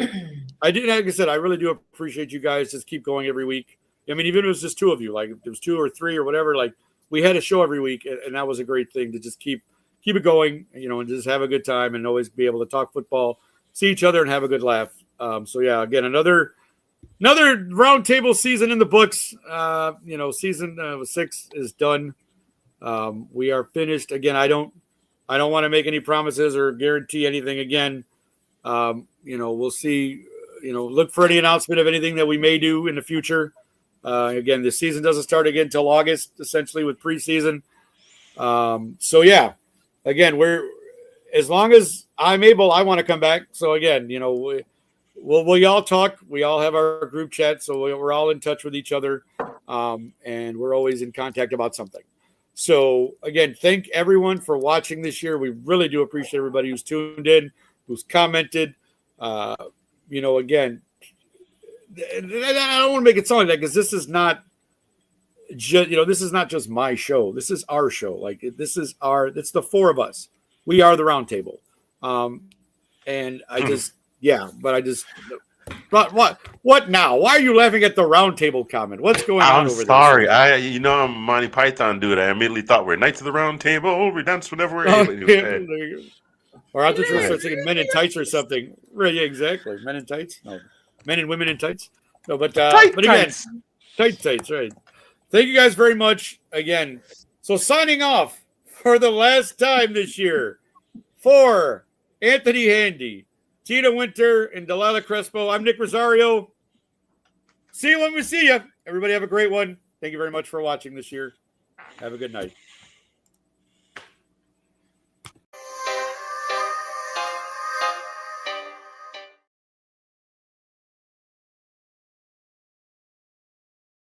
did, like I said, I really do appreciate you guys just keep going every week. I mean, even if it was just two of you, like if there was 2 or 3 or whatever, like we had a show every week, and that was a great thing to just keep it going, and just have a good time and always be able to talk football, see each other, and have a good laugh. So yeah, again, another roundtable season in the books. Season 6 is done. We are finished. Again, I don't want to make any promises or guarantee anything again. We'll see, look for any announcement of anything that we may do in the future. Again, the season doesn't start again until August, essentially with preseason. So yeah, again, as long as I'm able, I want to come back. So again, we all talk. We all have our group chat, so we're all in touch with each other, and we're always in contact about something. So again, thank everyone for watching this year. We really do appreciate everybody who's tuned in, who's commented. Again, I don't want to make it sound like that because this is not just this is not just my show. This is our show. Like it's the 4 of us. We are the Roundtable. And I just but what now? Why are you laughing at the Roundtable comment? What's going on over there? I'm sorry. I'm Monty Python dude. I immediately thought we're Knights of the Round Table. We dance whenever we're able. Or I thought you were start thinking Men in Tights or something. Right, yeah, exactly. Men in Tights? No. Men and Women in Tights? No, but again, tights, right. Thank you guys very much again. So signing off for the last time this year for Anthony Handy, Tina Winter, and Delilah Crespo. I'm Nick Rosario. See you when we see you. Everybody have a great one. Thank you very much for watching this year. Have a good night.